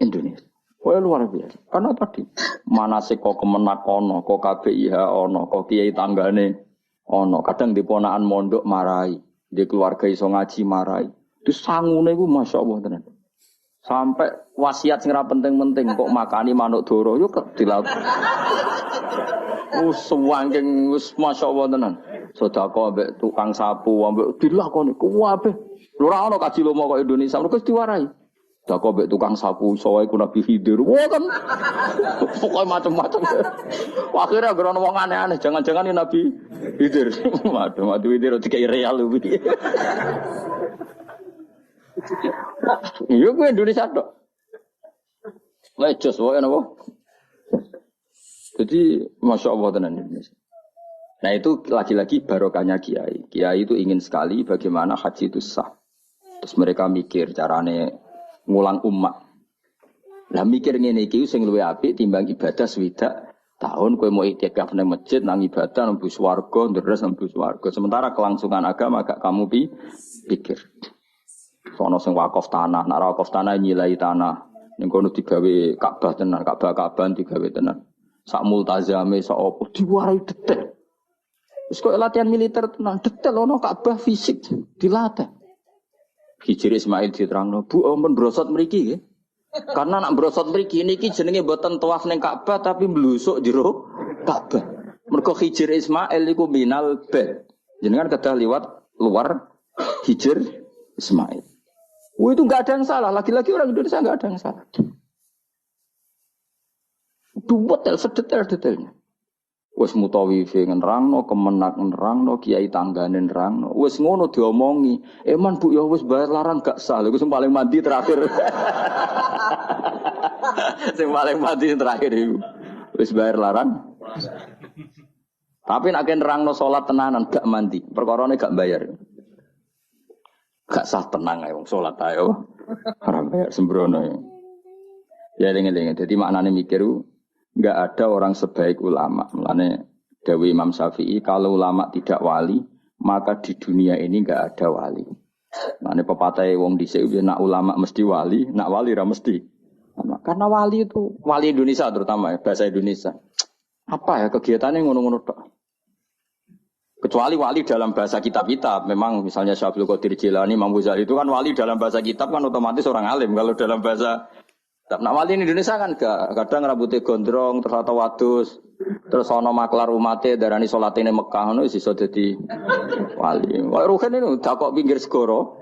A: Indonesia. Wah luar biasa. Karena tadi manasik kok kemenak ono, kok KBIH ono, kok kiai tanggane ono, kadang di ponaan mondok marai, di keluarga iso ngaji marai. Itu sangune iku masyaallah tenan. Sampai wasiat sing ra penting-penting kok makani manuk doro yo dilakukan. Sewangking wis masyaallah tenan. Sedekah ambek tukang sapu ambek dilakoni kuwabe. Lho ora ono kaji lomo kok Indonesia, mergo diwarai. Sedekah ambek tukang sapu iso wae ku Nabi Khidir. Wah kan pokoke macam-macam. Akhirnya gerono wong aneh-aneh, jangan-jangan ini Nabi Khidir. Waduh, Nabi Khidir dikai real lho. Iya gue Indonesia tok. Lecos wae napa? Jadi Masya Allah tenan Indonesia. Nah itu lagi-lagi barokahnya kiai. Kiai itu ingin sekali bagaimana haji itu sah. Terus mereka mikir carane ngulang umat. Lah mikir ngene iki sing luwih apik timbang ibadah swidak tahun kowe mau itikaf nang masjid nang ibadah nang swarga ndres nang swarga. Sementara kelangsungan agama gak kamu pikir. Sono sing wakaf tanah, nek wakaf tanah nyilai tanah. Ning kono digawe Ka'bah tenan, Ka'bah digawe tenan. Sak multazame sak opo diwarai detail. Wis kok latihan militer tenan, detail ono Ka'bah fisik dilatih. Hijri Ismail diterangno, Bu ampun brosot mriki nggih. Karena nak brosot mriki niki jenenge mboten tawaf ning Ka'bah tapi mblusuk jero Ka'bah. Mergo Hijri Ismail iku minal bait. Jenengan kedah liwat luar Hijri Ismail. Itu enggak ada yang salah. Lagi-lagi orang Indonesia enggak ada yang salah. Detail sedetail-detailnya. Wes mutawif nerangno, kemenak nerangno, kiai tanggane nerangno. Wes ngono diomongi. Eman Bu ya wes bayar larang gak sah. Lha sing paling mati terakhir. Sing paling mati terakhir iku. Wes bayar larang. Tapi nek nerangno salat tenanan gak mandi. Perkarane gak bayar. Gak sah tenang ae wong salat ae. Ora bayar sembrono. Ya eling-eling. Dadi maknane mikir enggak ada orang sebaik ulama. Mulane dawuh Imam Syafi'i, kalau ulama tidak wali, maka di dunia ini enggak ada wali. Mulane pepatah wong dhisik nak ulama mesti wali, nak wali ra mesti. Karena wali itu wali Indonesia terutama ya, bahasa Indonesia. Apa ya kegiatannya ngono-ngono tok. Kecuali wali dalam bahasa kitab-kitab. Memang misalnya Syekh Abdul Qadir Jilani, Imam Ghazali itu kan wali dalam bahasa kitab kan otomatis orang alim. Kalau dalam bahasa nah wali di Indonesia kan gak. Kadang rambutnya gondrong, terus atau wadus. Terus ono maklar umatnya darani sholatine Mekah itu iso dadi wali. Wah Ruhin itu dakok pinggir segoro.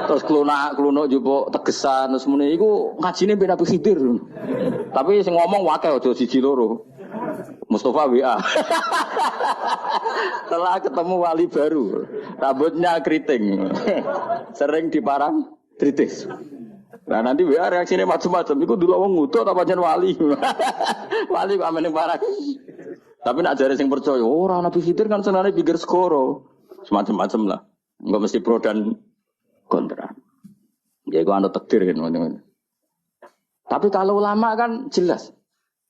A: Terus klunak jupuk tegesan terus muni iku ngajine ben Abu Khidir. Tapi sing ngomong wae aja siji loro. Mustafa WA. Setelah ketemu wali baru, rambutnya keriting, sering diparang kritis. Nah nanti WA reaksinya macam-macam. Iku dulu wong ngutuk apa jen wali? Wali kok ameneng parang. Tapi nak jare sing percaya, ora Nabi Khidir kan senane pikir skoro. Semacam-macam lah. Enggak mesti pro dan kontra. Ya iku anu takdir kan teman-teman. Tapi kalau ulama kan jelas.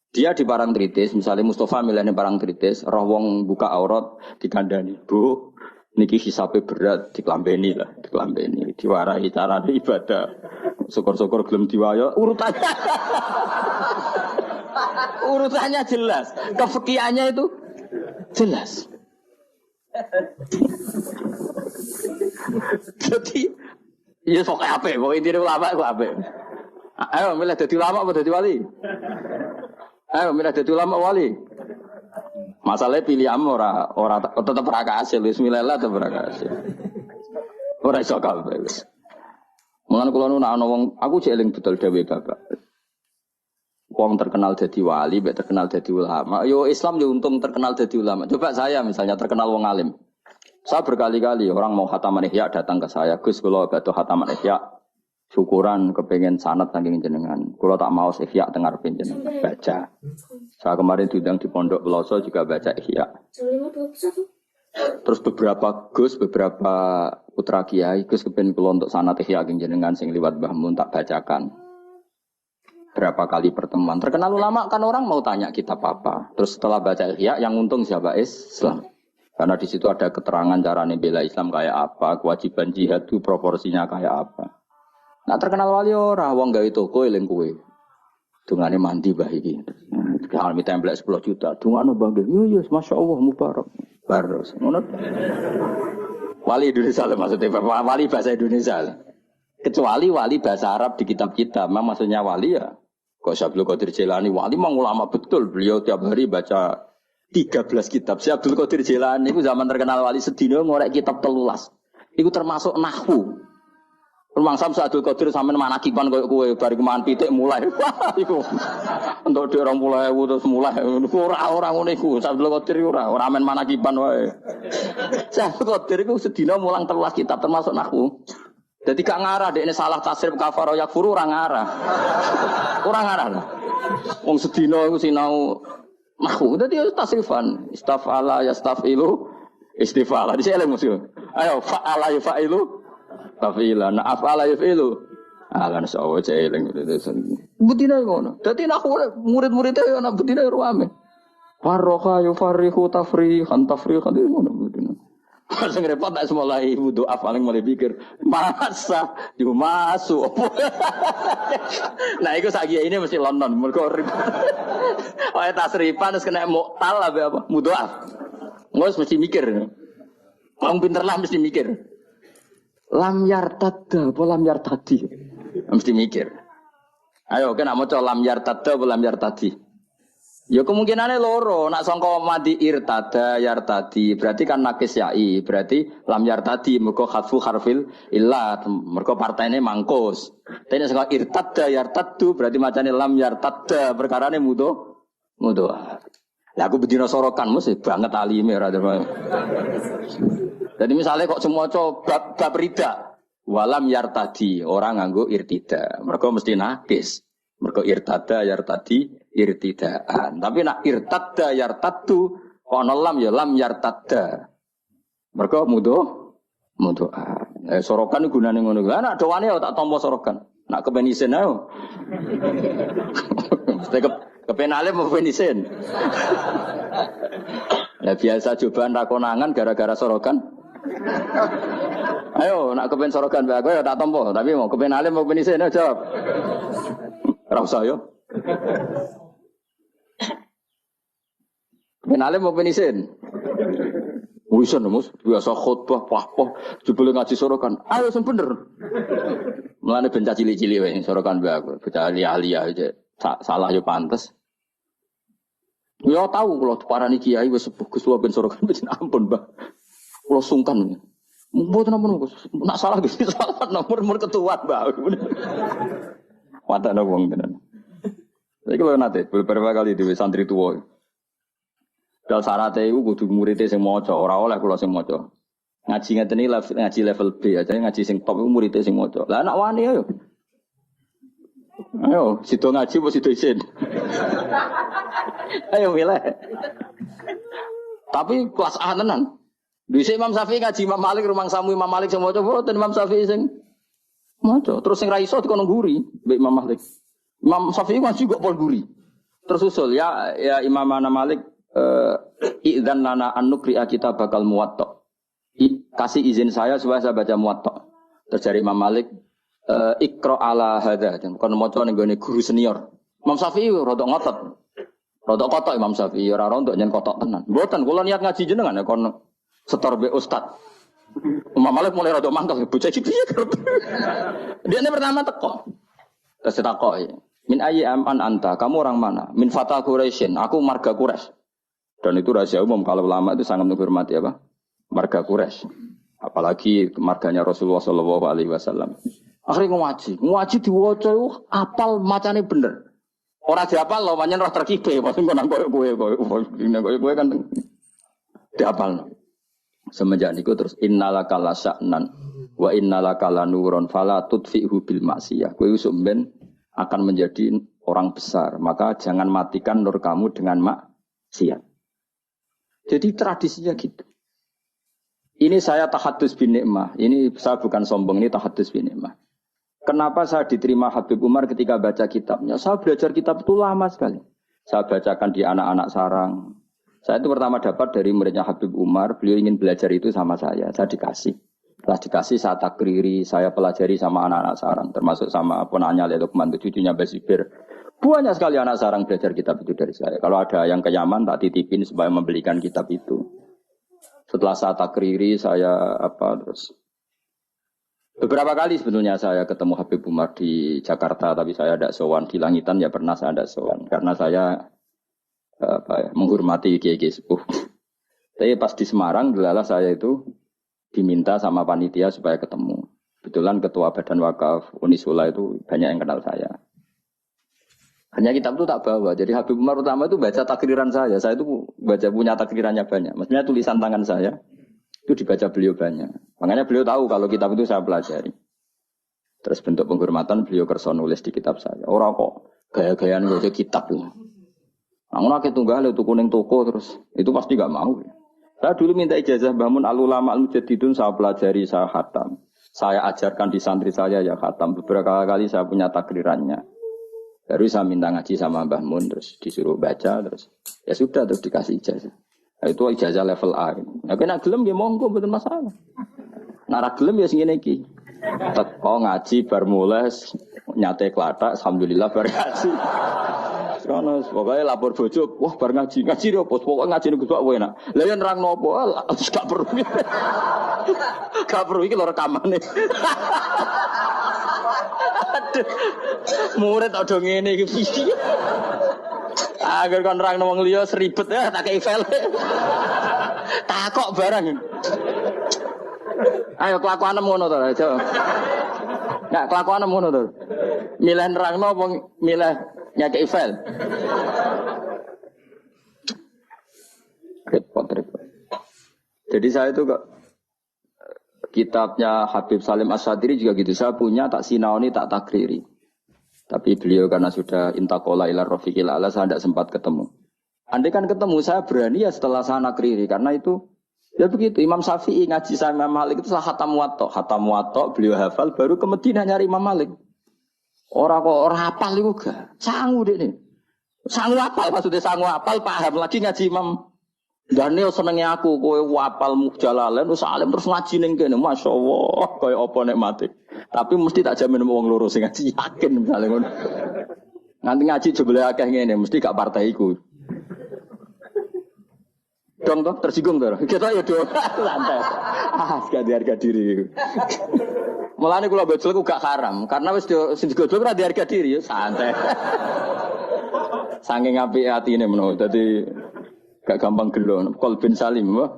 A: Dia di parang tritis, misalnya Mustafa milihnya parang tritis, roh wong buka aurat dikandani, bu, niki hisabe berat, diklambeni lah, diklambeni, diwarai cara ibadah, syukur-syukur gelem diwayo, urutannya jelas, kefikihannya itu jelas. Jadi, ya sok apa? Pokoknya intinya ulama itu apa? Ayo milih jadi ulama atau jadi wali? Ayo milih jadi ulama wali. Masalahnya pilih ora tetap rakasil, bismillah tetap rakasil. Ora iso kabeh wis. Mulane kula nu ana wong aku jek eling betul dhewe Bapak. Wong terkenal jadi wali, mbek terkenal jadi ulama. Yo Islam yo untung terkenal jadi ulama. Coba saya misalnya terkenal wong alim. Saya berkali-kali orang mau khataman Ihya datang ke saya, Gus kula badhe khataman Ihya. Syukuran kepengen sanad saking jenengan. Kalau tak mau Ihya dengar jenengan baca. Saya kemarin diundang di Pondok Peloso juga baca Ihya. Terus beberapa putra kiai Gus kepengen kula untuk sanad Ihya saking jenengan sing liwat Mbah Mun tak bacakan. Berapa kali pertemuan. Terkenal ulama kan orang mau tanya kitab apa. Terus setelah baca Ihya yang untung siapa? Islam. Karena di situ ada keterangan cara bela Islam kayak apa, kewajiban jihad itu proporsinya kayak apa. Nah terkenal wali ora wong gawe toko eling kowe. Dungane mandi mbah iki. Kalau minta template 10 juta, dungane mbah yo yo masyaallah mubarak. Baros. Ngono. Wali Indonesia maksudnya wali bahasa Indonesia. Kecuali wali bahasa Arab di kitab-kitab. Memang maksudnya wali ya. Kok Syekh Abdul Qadir Jilani wali memang ulama betul. Beliau tiap hari baca 13 kitab. Syekh Abdul Qadir Jilani itu zaman terkenal wali sedina ngorek kitab 13. Itu termasuk nahwu. Rumangsa Abdul Qadir sampean manakiban koyo kowe bar keman pitik mulai. Wah iku. Entuk dhek 20.000 terus mulai. Ora ngono iku. Abdul Qadir ora men manakiban wae. Abdul Qadir iku sedina mulang 13 kitab termasuk nahwu. Jadi gak ngarah dekne salah tasrif kafaro yakfuru ora ngarah. Ora ngarah. Wong sedina iku sinau nahwu. Dadi tasrifan istafala yastafilu istifala. Dise eleng mesti. Ayo fa'ala yafa'ilu tafila na afala yafilu ala nasawa celing betina ngono dadi nek murid-murid e ana betina ruame farroha yufarihu tafrihan ngono betina sing repot tak mulai wudu paling mulai pikir masa yo masuk nah iku saiki ini mesti London mergo wae tasrifan terus kena muktal apa mudoaf ngos mesti mikir wong pinter lah mesti mikir lam yartadda apa lam yartadi mesti mikir ayo kena maca lam yartadda apa lam yartadi ya kemungkinannya loro nak sangka mati irtada yartadi berarti kan nakis yai berarti lam yartadi mergo khatfu harfil illat mergo partene mangkus tapi sangka irtada yartaddu berarti macane lam yartadda perkarane mudo lah aku bedina sorokan mesti banget alime ora. Jadi misalnya kok semua coba bab rida, walam yartadi orang nganggo irtida, mereka mesti nakis, mereka irtada yartadi irtidaan. Tapi nak irtada yartadu, kono lam ya lam yartada, mereka mudo. Sorokan gunane ngono. Lah nak doane tak tompo sorokan, nak kepenisen ayo. Mesti kepenale mau kepenisen. Lah biasa cobaan rakonangan gara-gara sorokan. Ayo nak kepen sorogan bae aku ya tak tampa tapi mau kepen alim mau kepen isin jawab. Ora usah yo. Kepen alim mau kepen isin. Wisan Mus, biasa khutbah pah-pah, jebule ngaji sorokan. Ayo sing bener. Mulane ben cilik-cilik wae sorokan mbak aku. Bocah liya-liya aja. Salah yo pantes. Ya tahu kalau parani kiai wis sepuh Gus ben sorokan wis ampun, Mbah. Kula sungkan. Mboten ampun Gus. Nak salah Gus salah nomor ketua, Mbah. Watane wong tenan. Iki lho nate beberapa kali dhewe santri tuwa. Dal syaratnya itu kudu muridé sing maca, ora oleh kula sing maca. Ngaji ngeten iki ngaji level B aja, ngaji sing top iku muridé sing maca. Lah anak wani ayo. Ayo, sido ngaji apa sido isin. Ayo milih. Tapi kelas A tenan. Dhisik Imam Syafi'i ngaji Imam Malik rumang samu Imam Malik sing maca boten Imam Syafi'i sing maca. Terus sing ra iso dikono guri mbek Imam Malik. Imam Syafi'i ngaji kok pol guri. Terus usul ya Imam Malik idzan lana an nuqri'a kitab bakal muwatta. Kasih izin saya supaya saya baca muwatta. Terus dari Imam Malik ikra ala hadza. Kon maca ning gone guru senior. Imam Syafi'i rada ngotot. Rada kotok Imam Syafi'i ora rontok yen kotok tenan. Mboten kula niat ngaji jenengan ya kon setor be ustaz. Imam Malik mulai rada mangkel bocah iki piye kerep. Dia ini pertama teko. Terus takoki, "Min ayyi an anta? Kamu orang mana?" "Min fata Quraisyin." Aku marga Quraisy. Dan itu rahasia umum kalau ulama itu sangat menghormati apa? Marga Quraisy. Apalagi marganya Rasulullah sallallahu alaihi wasallam. Akhirnya ngaji diwaca apal macane bener. Ora diapal lho pancen roh terkibe pas ngono kowe kan diapal. Semenjak niku terus innalaka lasa'nan wa innalaka lanurun fala tudfi'hu bil maksiyah. Kowe usuk ben akan menjadi orang besar, maka jangan matikan nur kamu dengan maksiat. Jadi tradisinya gitu. Ini saya tahadus bin nikmah. Ini saya bukan sombong, ini tahadus bin nikmah. Kenapa saya diterima Habib Umar ketika baca kitabnya? Saya belajar kitab itu lama sekali. Saya bacakan di anak-anak sarang. Saya itu pertama dapat dari muridnya Habib Umar. Beliau ingin belajar itu sama saya. Saya dikasih. Setelah dikasih saya takriri, saya pelajari sama anak-anak sarang. Termasuk sama ponanya Lukman, cucunya Basibir. Banyak sekali anak sarang belajar kitab itu dari saya. Kalau ada yang ke Yaman, tak titipin supaya membelikan kitab itu. Setelah saya takriri, saya terus. Beberapa kali sebetulnya saya ketemu Habib Umar di Jakarta, tapi saya ada sowan di Langitan, ya pernah saya ada sowan. Karena saya menghormati kiai-kiai sepuh. Tapi pas di Semarang, delalah saya itu diminta sama panitia supaya ketemu. Kebetulan ketua Badan Wakaf Unisula itu banyak yang kenal saya. Hanya kitab itu tak bawa. Jadi Habib Umar pertama itu baca takriran saya. Saya itu punya takrirannya banyak. Maksudnya tulisan tangan saya itu dibaca beliau banyak. Makanya beliau tahu kalau kitab itu saya pelajari. Terus bentuk penghormatan beliau kerso nulis di kitab saya. Orang kok gaya-gayaan baca kitab itu. Aku nak tunggal itu kuning toko terus itu pasti gak mau. Saya dulu minta ijazah bangun al-ulama al-mujaddidun, saya pelajari, saya khatam. Saya ajarkan di santri saya ya khatam. Beberapa kali saya punya takrirannya. Baru saya minta ngaji sama Mbah Mun, terus disuruh baca, terus ya sudah, terus dikasih ijazah. Nah, itu ijazah level A. Nah, kena gelem ya monggo, betul masalah. Nara gelem ya segini iki. Teko ngaji bar mulai nyate klatak, alhamdulillah bar ngaji. Sono pokoknya lapor bojo, wah bar ngaji dia pokoknya ngaji ning Gus Pak enak. Lah yen nerang nopo gak perlu. Gak perlu iki lho rekamane. Murid ada ngene iki piye. Agar kon nerang wong liya seribet ya tak kei file. Takok barang. Ayo kelakuanem ngono to, aja. Enggak kelakuanem ngono to. Milih nerangno apa milih nyakei file. Repot. Jadi saya itu kok kitabnya Habib Salim Asyadiri juga gitu. Saya punya tak sinaoni tak takriri. Tapi beliau karena sudah intakola ila rafiqil ala saya tidak sempat ketemu. Andai kan ketemu saya berani ya setelah saya nakriri karena itu ya begitu. Imam Syafi'i ngaji sama Imam Malik itu salah khatam muwatta beliau hafal baru ke Madinah nyari Imam Malik. Orang hafal itu gak sangu deh nih. Sangu hafal maksudnya sangu hafal paham lagi ngaji Imam. Dan ini senengnya aku, kowe wapal Mujalalain, terus alim terus ngaji ning kene, masyaallah, kaya apa nek mati. Tapi mesti tak jamin wong loro sing ngaji yakin misalnya ngono. Nganti ngaji jebule akeh ngene, mesti gak partai iku. dong toh, tersinggung toh. Kita ya dong, santai. Sekali harga diri. Mulane kula bojol ku gak haram, karena wis sing digojol ora harga diri ya santai. Saking apike atine menawa dadi gak gampang gelo, qalbin salim wae.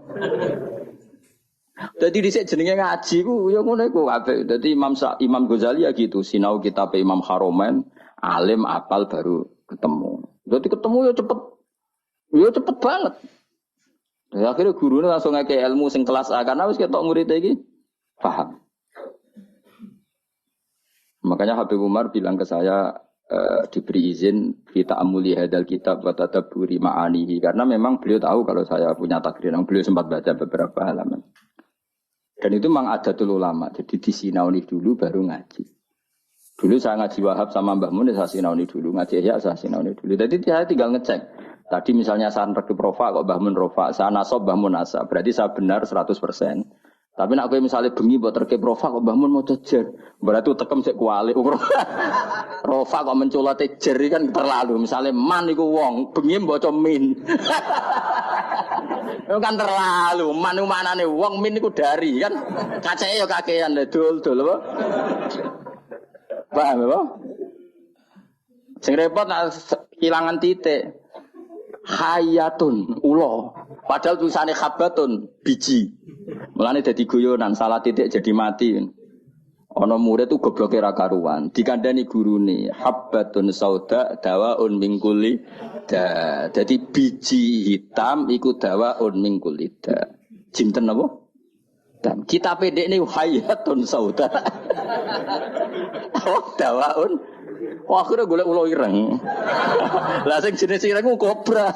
A: Dadi dhisik jenenge ngaji ku ya ngono iku apik. Dadi Imam Ghazali ya gitu, sinau kitab Imam Haromain, alim apal baru ketemu. Dadi ketemu ya cepet. Ya cepet banget. Ya, akhirnya gurunya langsung ngeke ilmu sing kelas A karena wis ketok murid iki paham. Makanya Habib Umar bilang ke saya diberi izin kita amuli hadal kitab wa tadabburi ma'anihi karena memang beliau tahu kalau saya punya takdir yang beliau sempat baca beberapa halaman. Dan itu memang adatul ulama. Jadi disinauni dulu baru ngaji. Dulu saya ngaji Wahab sama Mbah Mun saya sinauni dulu, ngaji Ihya saya sinauni dulu. Jadi saya tinggal ngecek. Tadi misalnya saya rekib rofa kok Mbah Mun rofa, saya nasab Mbah Mun nasab. Berarti saya benar 100%. Tapi nak kowe misalnya bengi buat rekib rofa kok Mbah Mun mau jejer. Berarti tekem sik kuali. Rofa kok menculate jer kan terlalu. Misalnya man iku wong, bengi maca min. Itu kan terlalu. Man iku manane wong, min iku dari kan. Kaceke ya kakean dul apa? Paham apa? Sing repot nak kehilangan titik. Hayatun ulo. Padahal tulisannya khabatun biji. Mulane dadi guyonan salah titik jadi mati. Ana murid tuh gobloke ra karuan. Dikandani gurune habbatun sauda dawaun min kulli da. Dadi biji hitam iku dawaun min kulli da. Jinten apa? Dan kita pendek ini hayatun sauda. Oh dawaun. Wah, akhirnya golek ulo ireng. Lah sing jenis ireng ku kobra.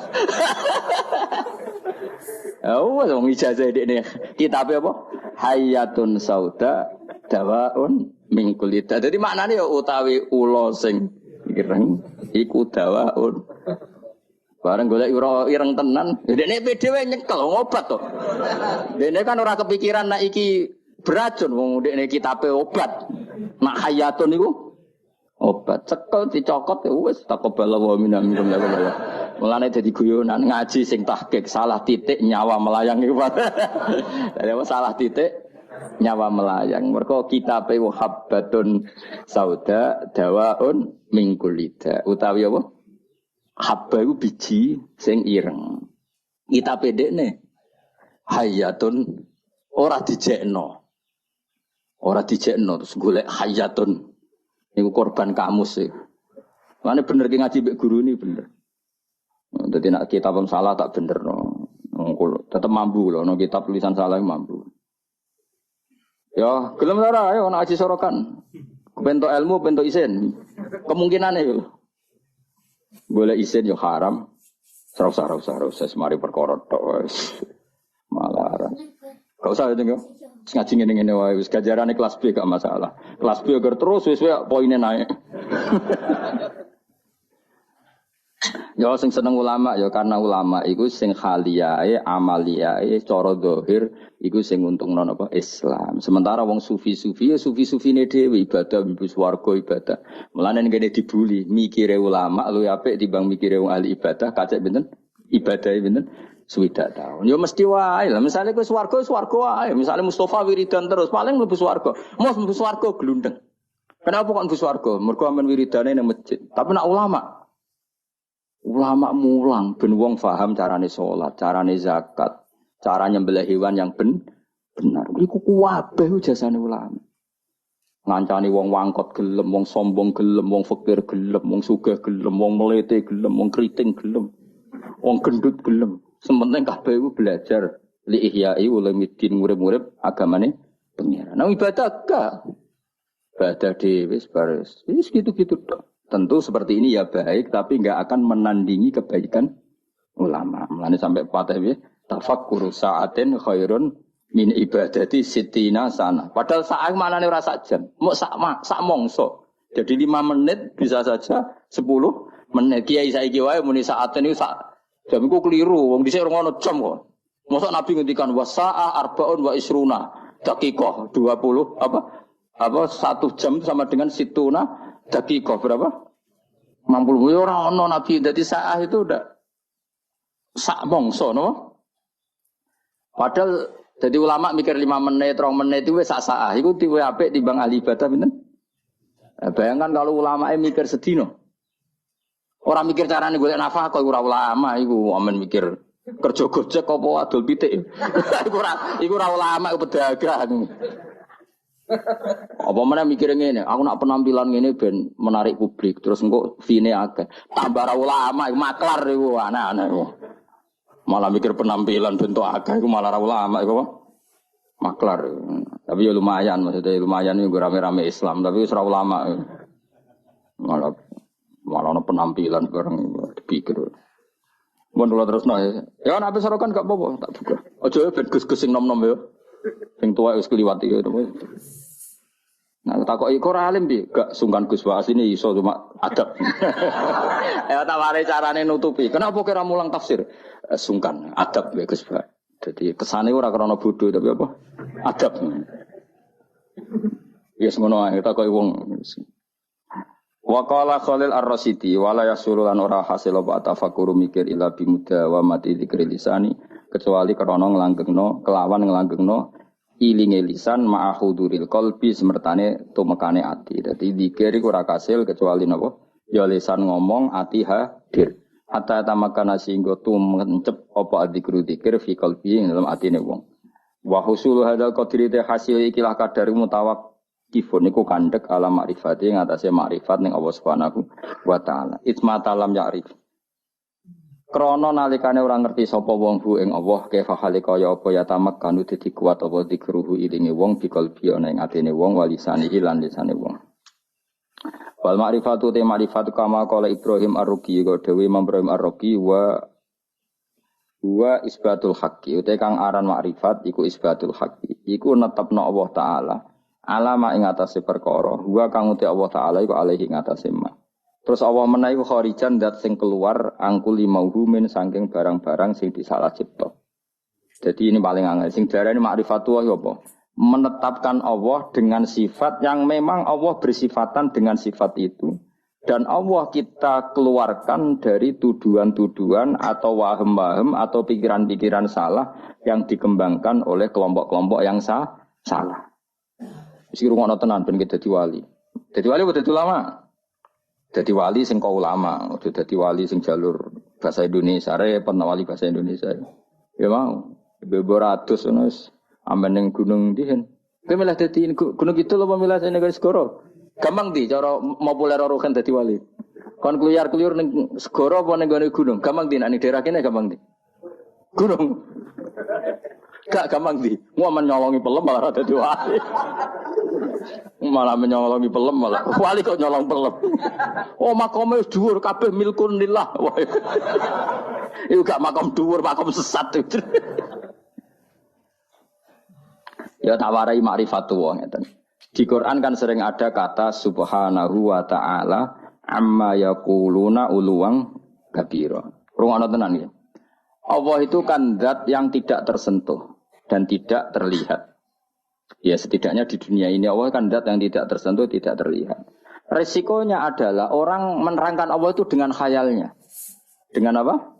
A: Oh, wong ijazah dekne kitabe apa? Hayatun sauda dawaun min kulita. Dadi maknane ya utawi ulo sing ireng iku dawaun. Bareng golek ora ireng tenan, dekne dhewe nyekel ngobat to. Dekne kan ora kepikiran nek iki beracun wong dekne kitabe obat. Nak hayatun iku obat cekel dicokot wis taqabbala wa minna minkum ya Allah. Mulane dadi guyonan ngaji sing tahqiq salah titik nyawa melayang iku. Dadi salah titik nyawa melayang. Mergo kitabe habbatun sauda dawaun min kulida. Utawi apa? Habba iku biji sing ireng. Kitabe dekne hayatun ora dijekno. Ora dijekno terus golek hayatun. Niku korban kamus sih. Mana bener ki ngaji mbek guru ini bener. Dadi nek kitab salah tak bener no. Tetep mampu loh, no kitab tulisan salah mampu. Ya, gelem ora ayo ana ngaji sorokan. Bentuk ilmu, bentuk isin. Kemungkinane lho. Boleh isin yo haram. Ora usah semari perkara tok wis. Malaran. Gak usah itu ngaji ngene-ngene wae wis gajarane kelas B gak masalah. Kelas B agar terus wis poinnya naik. Ya sing seneng ulama ya karena ulama iku sing khaliyae amaliyae cara zahir iku sing untungno napa Islam. Sementara wong sufi-sufi ya sufi-sufine dhewe ibadah mlebu swarga ibadah. Mulane ngene dibuli mikire ulama luwih apik timbang mikire wong ahli ibadah kacek benten ibadahe benten swidak tahun. Ya mesti wae lah. Misale kowe swarga wae. Misale Mustafa wiridan terus paling mlebu swarga. Mos mlebu swarga glundeng. Kenapa kok mlebu swarga? Mergo amen wiridane nang masjid. Tapi nak ulama mulang ben wong paham carane salat, carane zakat, cara nyembelih hewan yang benar. Iku kuwabeh jasane ulama. Ngancani wong wangkot gelem, wong sombong gelem, wong fakir gelem, wong sugih gelem, wong melete gelem, wong kriting gelem, wong gendut gelem. Sementing kabeh iku belajar li ihya'i ulumuddin murid-murid agamane pengiran. Nah ibadah gak. Ibadah dhewe wis gitu-gitu tok. Tentu seperti ini ya baik, tapi enggak akan menandingi kebaikan ulama. Mulane sampai patah ya, tafakkuru sa'atin khairun min ibadati sittina sana. Padahal saat manane ora sak jam, mok sak mongso. Jadi 5 menit bisa saja 10 menit. Kiai saiki wae muni saaten niku sak jam iku keliru. Wong dhisik ora ono jam kok. Mosok Nabi ngendikan wasa'a arbaun wa isruna daqiqah 20 apa 1 jam sama dengan situna daqiqah berapa? 60 ora ono Nabi. Dadi saah itu udah sak mongso no. Padahal jadi ulama mikir 5 menit, 3 menit itu wis sak-sak. Iku tiwe apik timbang ahli ibadah pinten? Bayangkan kalau ulama mikir sedino. Orang mikir carane golek nafkah kok ora ulama iku amen mikir kerja gojek apa adol pitik. Iku ora ulama iku pedagang. Apa mana mikir ngene, aku nak penampilan ngene ben menarik publik, terus engko fine akeh. Tambah ulama iku maklar iku anak-anak iku. Malah mikir penampilan bentuk akeh iku malah ulama iku apa? Maklar. Tapi ya lumayan maksudnya lumayan iku rame-rame Islam, tapi wis ora ulama. Malah ana penampilan bareng dipikir. Mun kula terusno ya. Ya nek sorokan gak apa-apa, tak buka. Aja ben gus-gus sing nom-nom ya. Sing tuwa wis kliwat iki. Nah, takoki kok ora alim piye? Gak sungkan Gus Waas ini iso cuma adab. Ya tak mari carane nutupi. Kenapa kira mulang tafsir? Sungkan, adab ya Gus Waas. Jadi kesane ora krana bodho tapi apa? Adab. Ya semono ae takoki wong. Wa qala Khalil Ar-Rasidi wala yasuru lan ora hasil apa tafakkur mikir ila bimuda wa mati dzikri lisani kecuali krana nglanggengno kelawan nglanggengno ilinge lisan ma'ahuduril qalbi semertane tumekane ati. Dadi zikir iku ora kasil kecuali napa? Ya lisan ngomong, ati hadir. Hatta tamakana singgo tumencep apa dzikru dzikir fi qalbi ing dalam atine wong. Wa husul hadzal qadri te hasil ikilah kadar mutawaqqifun iku kandhek ala makrifati ing atase makrifat ning Allah Subhanahu wa taala. Itma talam ya'rif. Krono nalikane ora ngerti sapa wong hu ing Allah kefa hale kaya apa ya tamak kanu dadi kuat apa dikruhu ilinge wong bikal biana ing atine wong walisane lan lisane wong. Wal ma'rifatu te ma'rifatu kama qala Ibrahim Ar-Ruqi kok dewe Ibrahim Ar-Ruqi wa isbatul haqqi uta kang aran ma'rifat iku isbatul haqqi iku netepno Allah taala alama ing atase perkara wa kang uti Allah taala iku alaihi ing atase ma. Terus Allah menawi kharijan dat sing keluar angkuli mauhumin saking barang-barang sing disalah cipta. Jadi ini paling angel sing diarani ma'rifatullah apa? Menetapkan Allah dengan sifat yang memang Allah bersifatan dengan sifat itu dan Allah kita keluarkan dari tuduhan-tuduhan atau waham-waham atau pikiran-pikiran salah yang dikembangkan oleh kelompok-kelompok yang salah. Wis rungono tenan ben dadi wali. Dadi wali dadi ulama. Dadi wali sing kau ulama, udah dadi wali sing jalur bahasa Indonesia, repot wali bahasa Indonesia. Ya mau, beboratus nus, amen yang gunung dihen. Kau milah dadi gunung itu loh pemilah saya negara segoro. Gampang di, cara populer orang dadi wali. Kon keluyar neng segoro apa neng gunung, gampang di, nani daerah kene gampang di. Gunung, gak gampang di, mau menyolongi pelem malah dadi wali. Malah menyolongi pelem malah wali kok nyolong pelem. Oh makome wis dhuwur kabeh milkun lillah. Iku gak makom dhuwur, makom sesat. Ya tawarai ma'rifatullah ngeten. Di Quran kan sering ada kata subhanahu wa ta'ala amma yaquluna uluwang kabira. Rungono tenan ya. Allah itu kan zat yang tidak tersentuh dan tidak terlihat. Ya setidaknya di dunia ini Allah kan zat yang tidak tersentuh, tidak terlihat. Resikonya adalah orang menerangkan Allah itu dengan khayalnya. Dengan apa?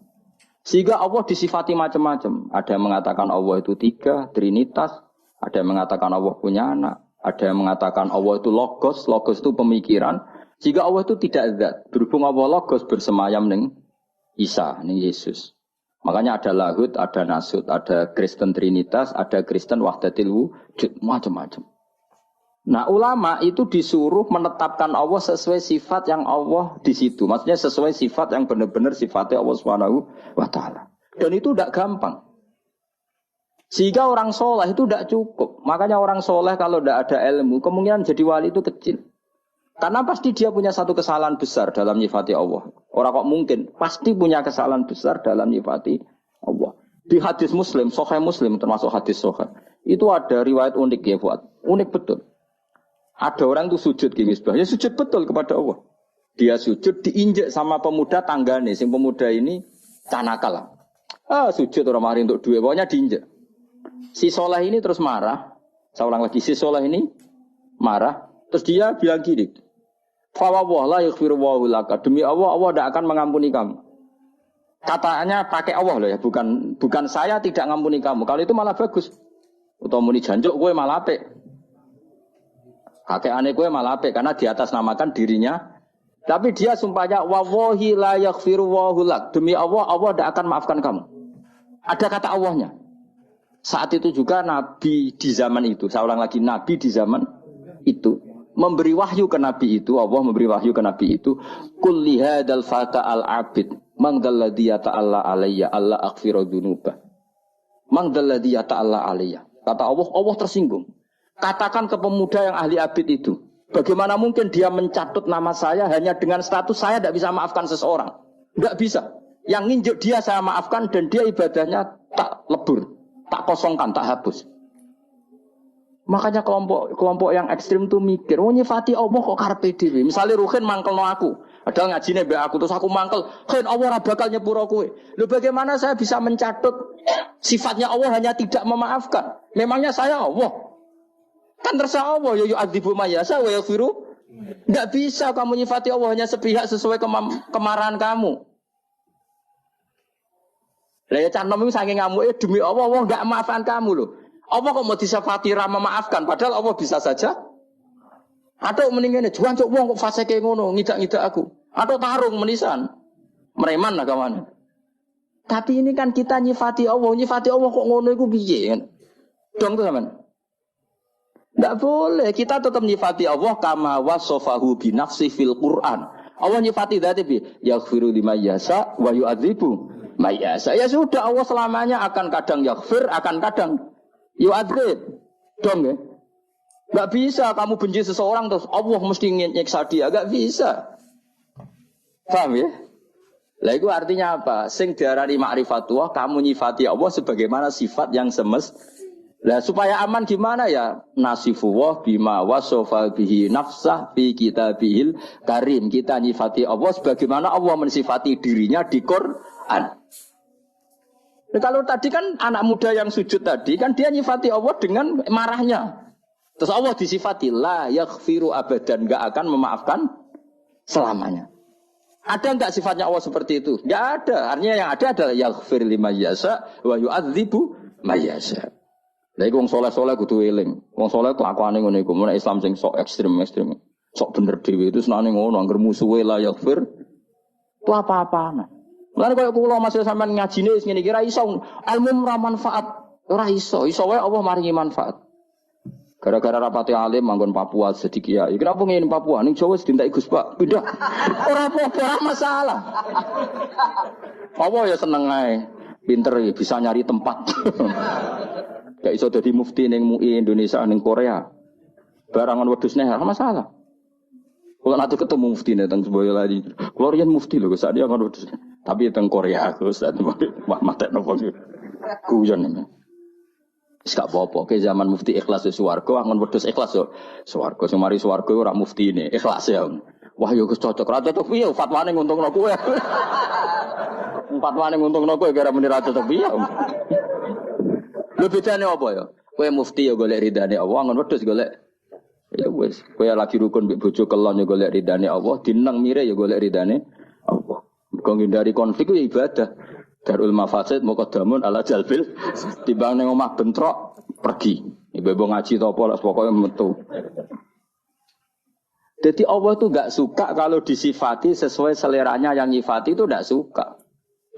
A: Sehingga Allah disifati macam-macam. Ada yang mengatakan Allah itu 3, Trinitas. Ada yang mengatakan Allah punya anak. Ada yang mengatakan Allah itu logos. Logos itu pemikiran. Sehingga Allah itu tidak zat. Berhubung Allah logos bersemayam ning Isa, ning Yesus. Makanya ada lahud, ada nasud, ada Kristen Trinitas, ada Kristen Wahdatil Wujud, macam-macam. Nah ulama itu disuruh menetapkan Allah sesuai sifat yang Allah di situ. Maksudnya sesuai sifat yang benar-benar sifatnya Allah Subhanahu wa Ta'ala. Dan itu tidak gampang. Sehingga orang soleh itu tidak cukup. Makanya orang soleh kalau tidak ada ilmu, kemungkinan jadi wali itu kecil. Karena pasti dia punya satu kesalahan besar dalam nyifati Allah. Orang kok mungkin pasti punya kesalahan besar dalam nyifati Allah. Di hadis Muslim, Sahih Muslim termasuk hadis Sahih, itu ada riwayat unik ya buat. Unik betul. Ada orang itu sujud gini sebab, ya sujud betul kepada Allah. Dia sujud diinjek sama pemuda tanggane, sing pemuda ini canakal. Sujud orang mari untuk duit, pokoknya diinjek. Si Soleh ini terus marah. Saya ulang lagi, si Soleh ini marah. Terus dia bilang gini, Fawwah la yaghfiru wa laka. Demi Allah, Allah tidak akan mengampuni kamu. Katanya pakai Allah loh ya, bukan saya tidak ngampuni kamu. Kalau itu malah bagus. Utawa muni janjuk kowe malah apik. Kakek aneh kowe malah apik karena di atas namakan dirinya. Tapi dia sumpahnya wallahi la yaghfiru wallahu lak. Demi Allah, Allah tidak akan maafkan kamu. Ada kata Allahnya. Saat itu juga Nabi di zaman itu, saya ulang lagi, Nabi di zaman itu memberi wahyu ke Nabi itu, Allah memberi wahyu ke Nabi itu, kul lihadal fata al-abid mangdalladhi yata'alla alayya alla aghfiru dunuba. Mangdalladhi yata'alla alayya. Kata Allah, Allah tersinggung. Katakan ke pemuda yang ahli abid itu, bagaimana mungkin dia mencatut nama saya hanya dengan status saya tidak bisa maafkan seseorang. Tidak bisa. Yang nginjuk dia saya maafkan dan dia ibadahnya tak lebur, tak kosongkan, tak hapus. Makanya kelompok yang ekstrim tuh mikir, oh nyifati Allah kok karepe dhewe. Misale Ruhin mangkelno aku, padahal ngajine mbek aku terus aku mangkel, "Khen Allah ora bakal nyepuro kowe." Lho bagaimana saya bisa mencatut sifatnya Allah hanya tidak memaafkan? Memangnya saya Allah? Kan terserah Allah, ya yu'adzibu mayasa wa yaghfiru. Enggak bisa kamu nyifati Allah hanya sepihak sesuai kemarahan kamu. Lah ya canom iki saking ngamuke demi Allah enggak maafkan kamu loh. Allah kok mau disifati ra memaafkan padahal Allah bisa saja. Atau mendingane juan cuk wong kok fasike ngono, ngidak-ngidak aku. Atau tarung menisan. Mereman lah kawan. Tapi ini kan kita nyifati Allah kok ngono iku piye? Dong tuh teman. Enggak boleh, kita tetap nyifati Allah kama wasofahu bi nafsi fil Quran. Allah nyifati dzati bi yaghfiru liman yasha wa yu'adzibu may yasha. Ya sudah, Allah selamanya akan kadang yaghfir, akan kadang yu'adzib. Dong ya. Enggak bisa kamu benci seseorang terus Allah mesti nyiksa dia, enggak bisa. Paham ya? Lah itu artinya apa? Sing diarani ma'rifatullah, kamu nyifati Allah sebagaimana sifat yang semestinya. Lah supaya aman gimana ya? Nasifullah bima wasofa bihi nafsah fi kitabihil karim. Kita nyifati Allah sebagaimana Allah mensifati dirinya di Quran. Nah, kalau tadi kan anak muda yang sujud tadi kan dia nyifati Allah dengan marahnya. Terus Allah disifati la yaghfiru abadan, enggak akan memaafkan selamanya. Ada enggak sifatnya Allah seperti itu? Enggak ada. Artinya yang ada adalah yaghfir liman yasha wa yu'adzibu may yasha. Lah iku wong saleh-saleh kudu eling. Wong saleh kelakuane ngono iku, mun Islam sing sok ekstrem. Sok bener dhewe itu senane ngono, anggere musuhe la yaghfir. Itu apa-apaan. Mulane koyo kula masih sampean ngajine wis ngene iki ra iso. Ilmu ora manfaat, ora iso. Iso wae Allah maringi manfaat. Gara-gara rapati alim manggon Papua jadi kiai. Kenapa ngene Papua? Ning Jawa sedintek Gus Pak. Pindah. Ora apa-apa, ora masalah. Allah ya seneng ae. Pinter ya bisa nyari tempat. Gak iso dadi mufti ning MUI Indonesia ning Korea. Barangan wedhus nek ora masalah. Kalau nanti ketemu mufti nih teng Boyolali. Kalau riyen mufti lho Gus dia kan wedhus. Tapi teng Korea Gus wah mate nopo iki. Guyon iki. Wis gak apa-apa ke zaman mufti ikhlas wis swarga angon wedhus ikhlas yo. Swarga sing mari swarga ora mufti ini ikhlas ya. Wah yo Gus cocok ra cocok piye fatwane nguntungno kowe. Fatwane nguntungno kowe gara muni ra cocok piye. Lho bedane apa ya? Kowe mufti ya golek ridane Allah, ngon wedhus golek ya wis. Kowe lagi rukun mbek bojo kelon ya golek ridane Allah, dineng mire ya golek ridane Allah. Mergo ngindari konflik ku ya ibadah. Darul mafasid muqaddamun ala jalbil. Timbang ning omah bentrok pergi. Ibu ngaji to apa pokoke metu. Jadi Allah itu enggak suka kalau disifati sesuai seleranya yang nyifati itu enggak suka.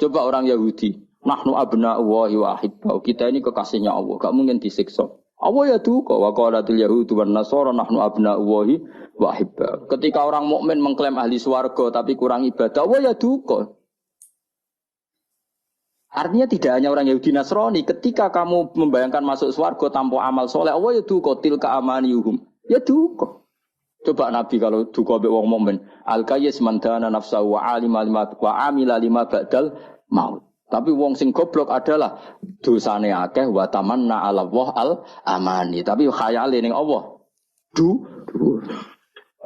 A: Coba orang Yahudi. Nahnu abna'ullahi wa ahibbau. Kita ini kekasihnya Allah, gak mungkin disiksa. Allah ya duka wa qalatil yahudu wan nasara nahnu abna'ullahi wa ahibbau. Ketika orang mukmin mengklaim ahli swarga tapi kurang ibadah, Allah ya duka. Artinya tidak hanya orang Yahudi Nasrani, ketika kamu membayangkan masuk swarga tanpa amal soleh, Allah ya duka tilka amaniyuhum. Ya duka. Coba Nabi kalau duka mbek wong mukmin, al-qayyis man dana nafsahu wa alima lima wa amila lima ba'dal maut. Tapi wong sing goblok adalah dosane akeh wa tamanna ala Allah al amani. Tapi khayale ning Allah.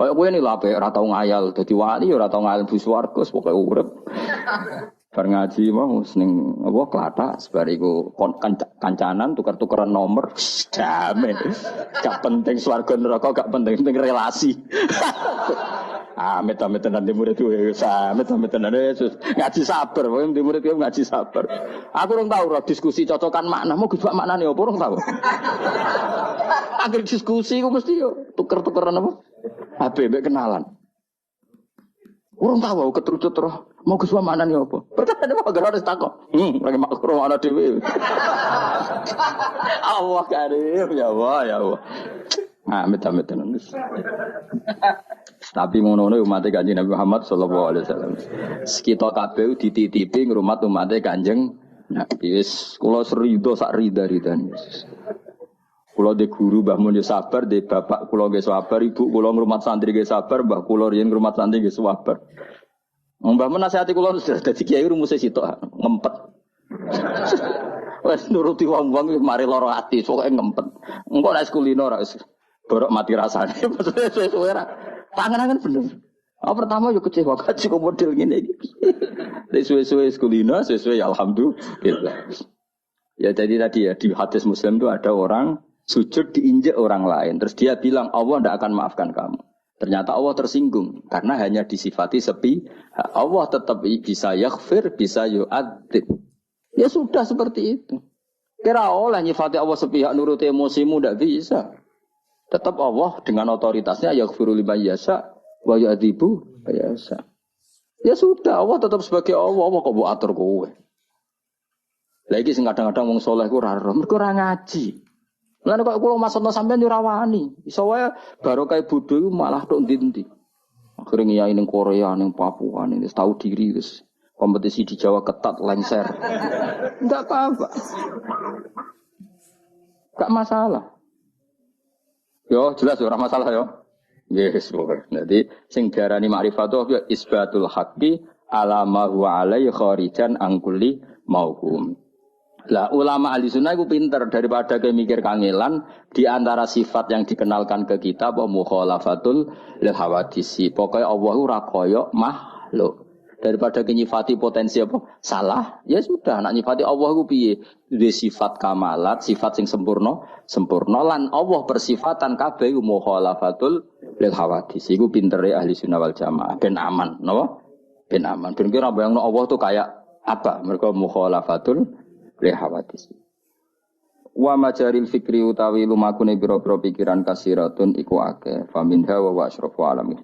A: Kayak kowe ini lape ora tau ngayal dadi wali ora tau ngayal bus warga pokoke urip. Bar ngaji mau ning apa klathak sebariku kancanan tukar-tukaran nomor jamin. Gak penting swarga neraka, gak penting relasi. Amit-amit tenan di murid gue, amit-amit tenan Yesus ngaji sabar, wong di murid gue ngaji sabar. Aku orang tahu roh diskusi cocokan makna, mau gejak makna nih, apa orang tahu? Akhir diskusi gue mesti yo tuker-tukeran apa? HB kenalan. Orang tahu keterucut roh, mau gejak makna nih apa? Perkara ada apa? Harus takut. Lagi makro ada dewi. Allah karim, ya Allah. Amit-amit tenan. Tapi ngono umat Kanjeng Nabi Muhammad sallallahu alaihi wasallam. Kita kabeh dititipi ngrumat umat Kanjeng Nabi. Wis kula serido sak rida-ridane. Kula de guru Mbah Mun yo sabar, de bapak kula nggih sabar, ibu kula ngrumat santri nggih sabar, mbah kula riyen ngrumat santri nggih sabar. Mbah Mun nasihati kula dadi kiai rumuse sitok ngempet. Wes nuruti wong-wong mari lara ati, pokoke ngempet. Engko nek kulino ora wis borok mati rasane. Maksudnya suwe-suwe ra. Tangan-tangan bener. Pertama yo kecewa kaji kok model ngene iki. Nek suwe-suwe kulino, suwe-suwe ya alhamdulillah. Ya jadi tadi ya di hadis Muslim itu ada orang sujud diinjek orang lain. Terus dia bilang Allah tidak akan maafkan kamu. Ternyata Allah tersinggung karena hanya disifati sepi. Allah tetap bisa yaghfir, bisa yu'adzib. Ya sudah seperti itu. Kira oleh nyifati Allah sepihak nuruti emosimu tidak bisa. Tetap Allah dengan otoritasnya yaghfiru liman yasha wa yu'adzibu yasha. Ya sudah Allah tetap sebagai Allah kok mbok atur kowe. Lagi sing kadang-kadang wong saleh ku ora mergo ora ngaji. Lan kok kula maksudna sampean yo ora wani. Iso wae barokah bodho malah tok ndi-ndi. Akhire ngiyai ning Korea, ning Papua, ning tahu diri wis kompetisi di Jawa ketat lengser. Enggak apa-apa. Enggak masalah. Yo jelas ora masalah yo. Yes, pokoknya. Jadi sing diarani ma'rifatu ya isbatul haqqi ala ma huwa alaihi kharijan an kulli mauhum. Lah ulama ahli sunnah itu pinter daripada kayak mikir kangelan di antara sifat yang dikenalkan ke kita apa mukhalafatul lil hawadisi. Pokoknya Allah ora koyo makhluk. Daripada nyifati potensi apa salah, ya sudah nak nyifati Allah ku piye? Duwe sifat kamalat, sifat sing sempurna lan Allah persifatan kabeh mukhalafatul lil hawadis. Iku pintere ahli sunnah wal jamaah ben aman, napa? Ben aman. Ben kira bayangno Allah tuh kayak apa? Mergo mukhalafatul lil hawadis. Wa majaril fikri utawi lumakune biro-biro pikiran kasiratun iku akeh. Faminha wa asrafu alamin.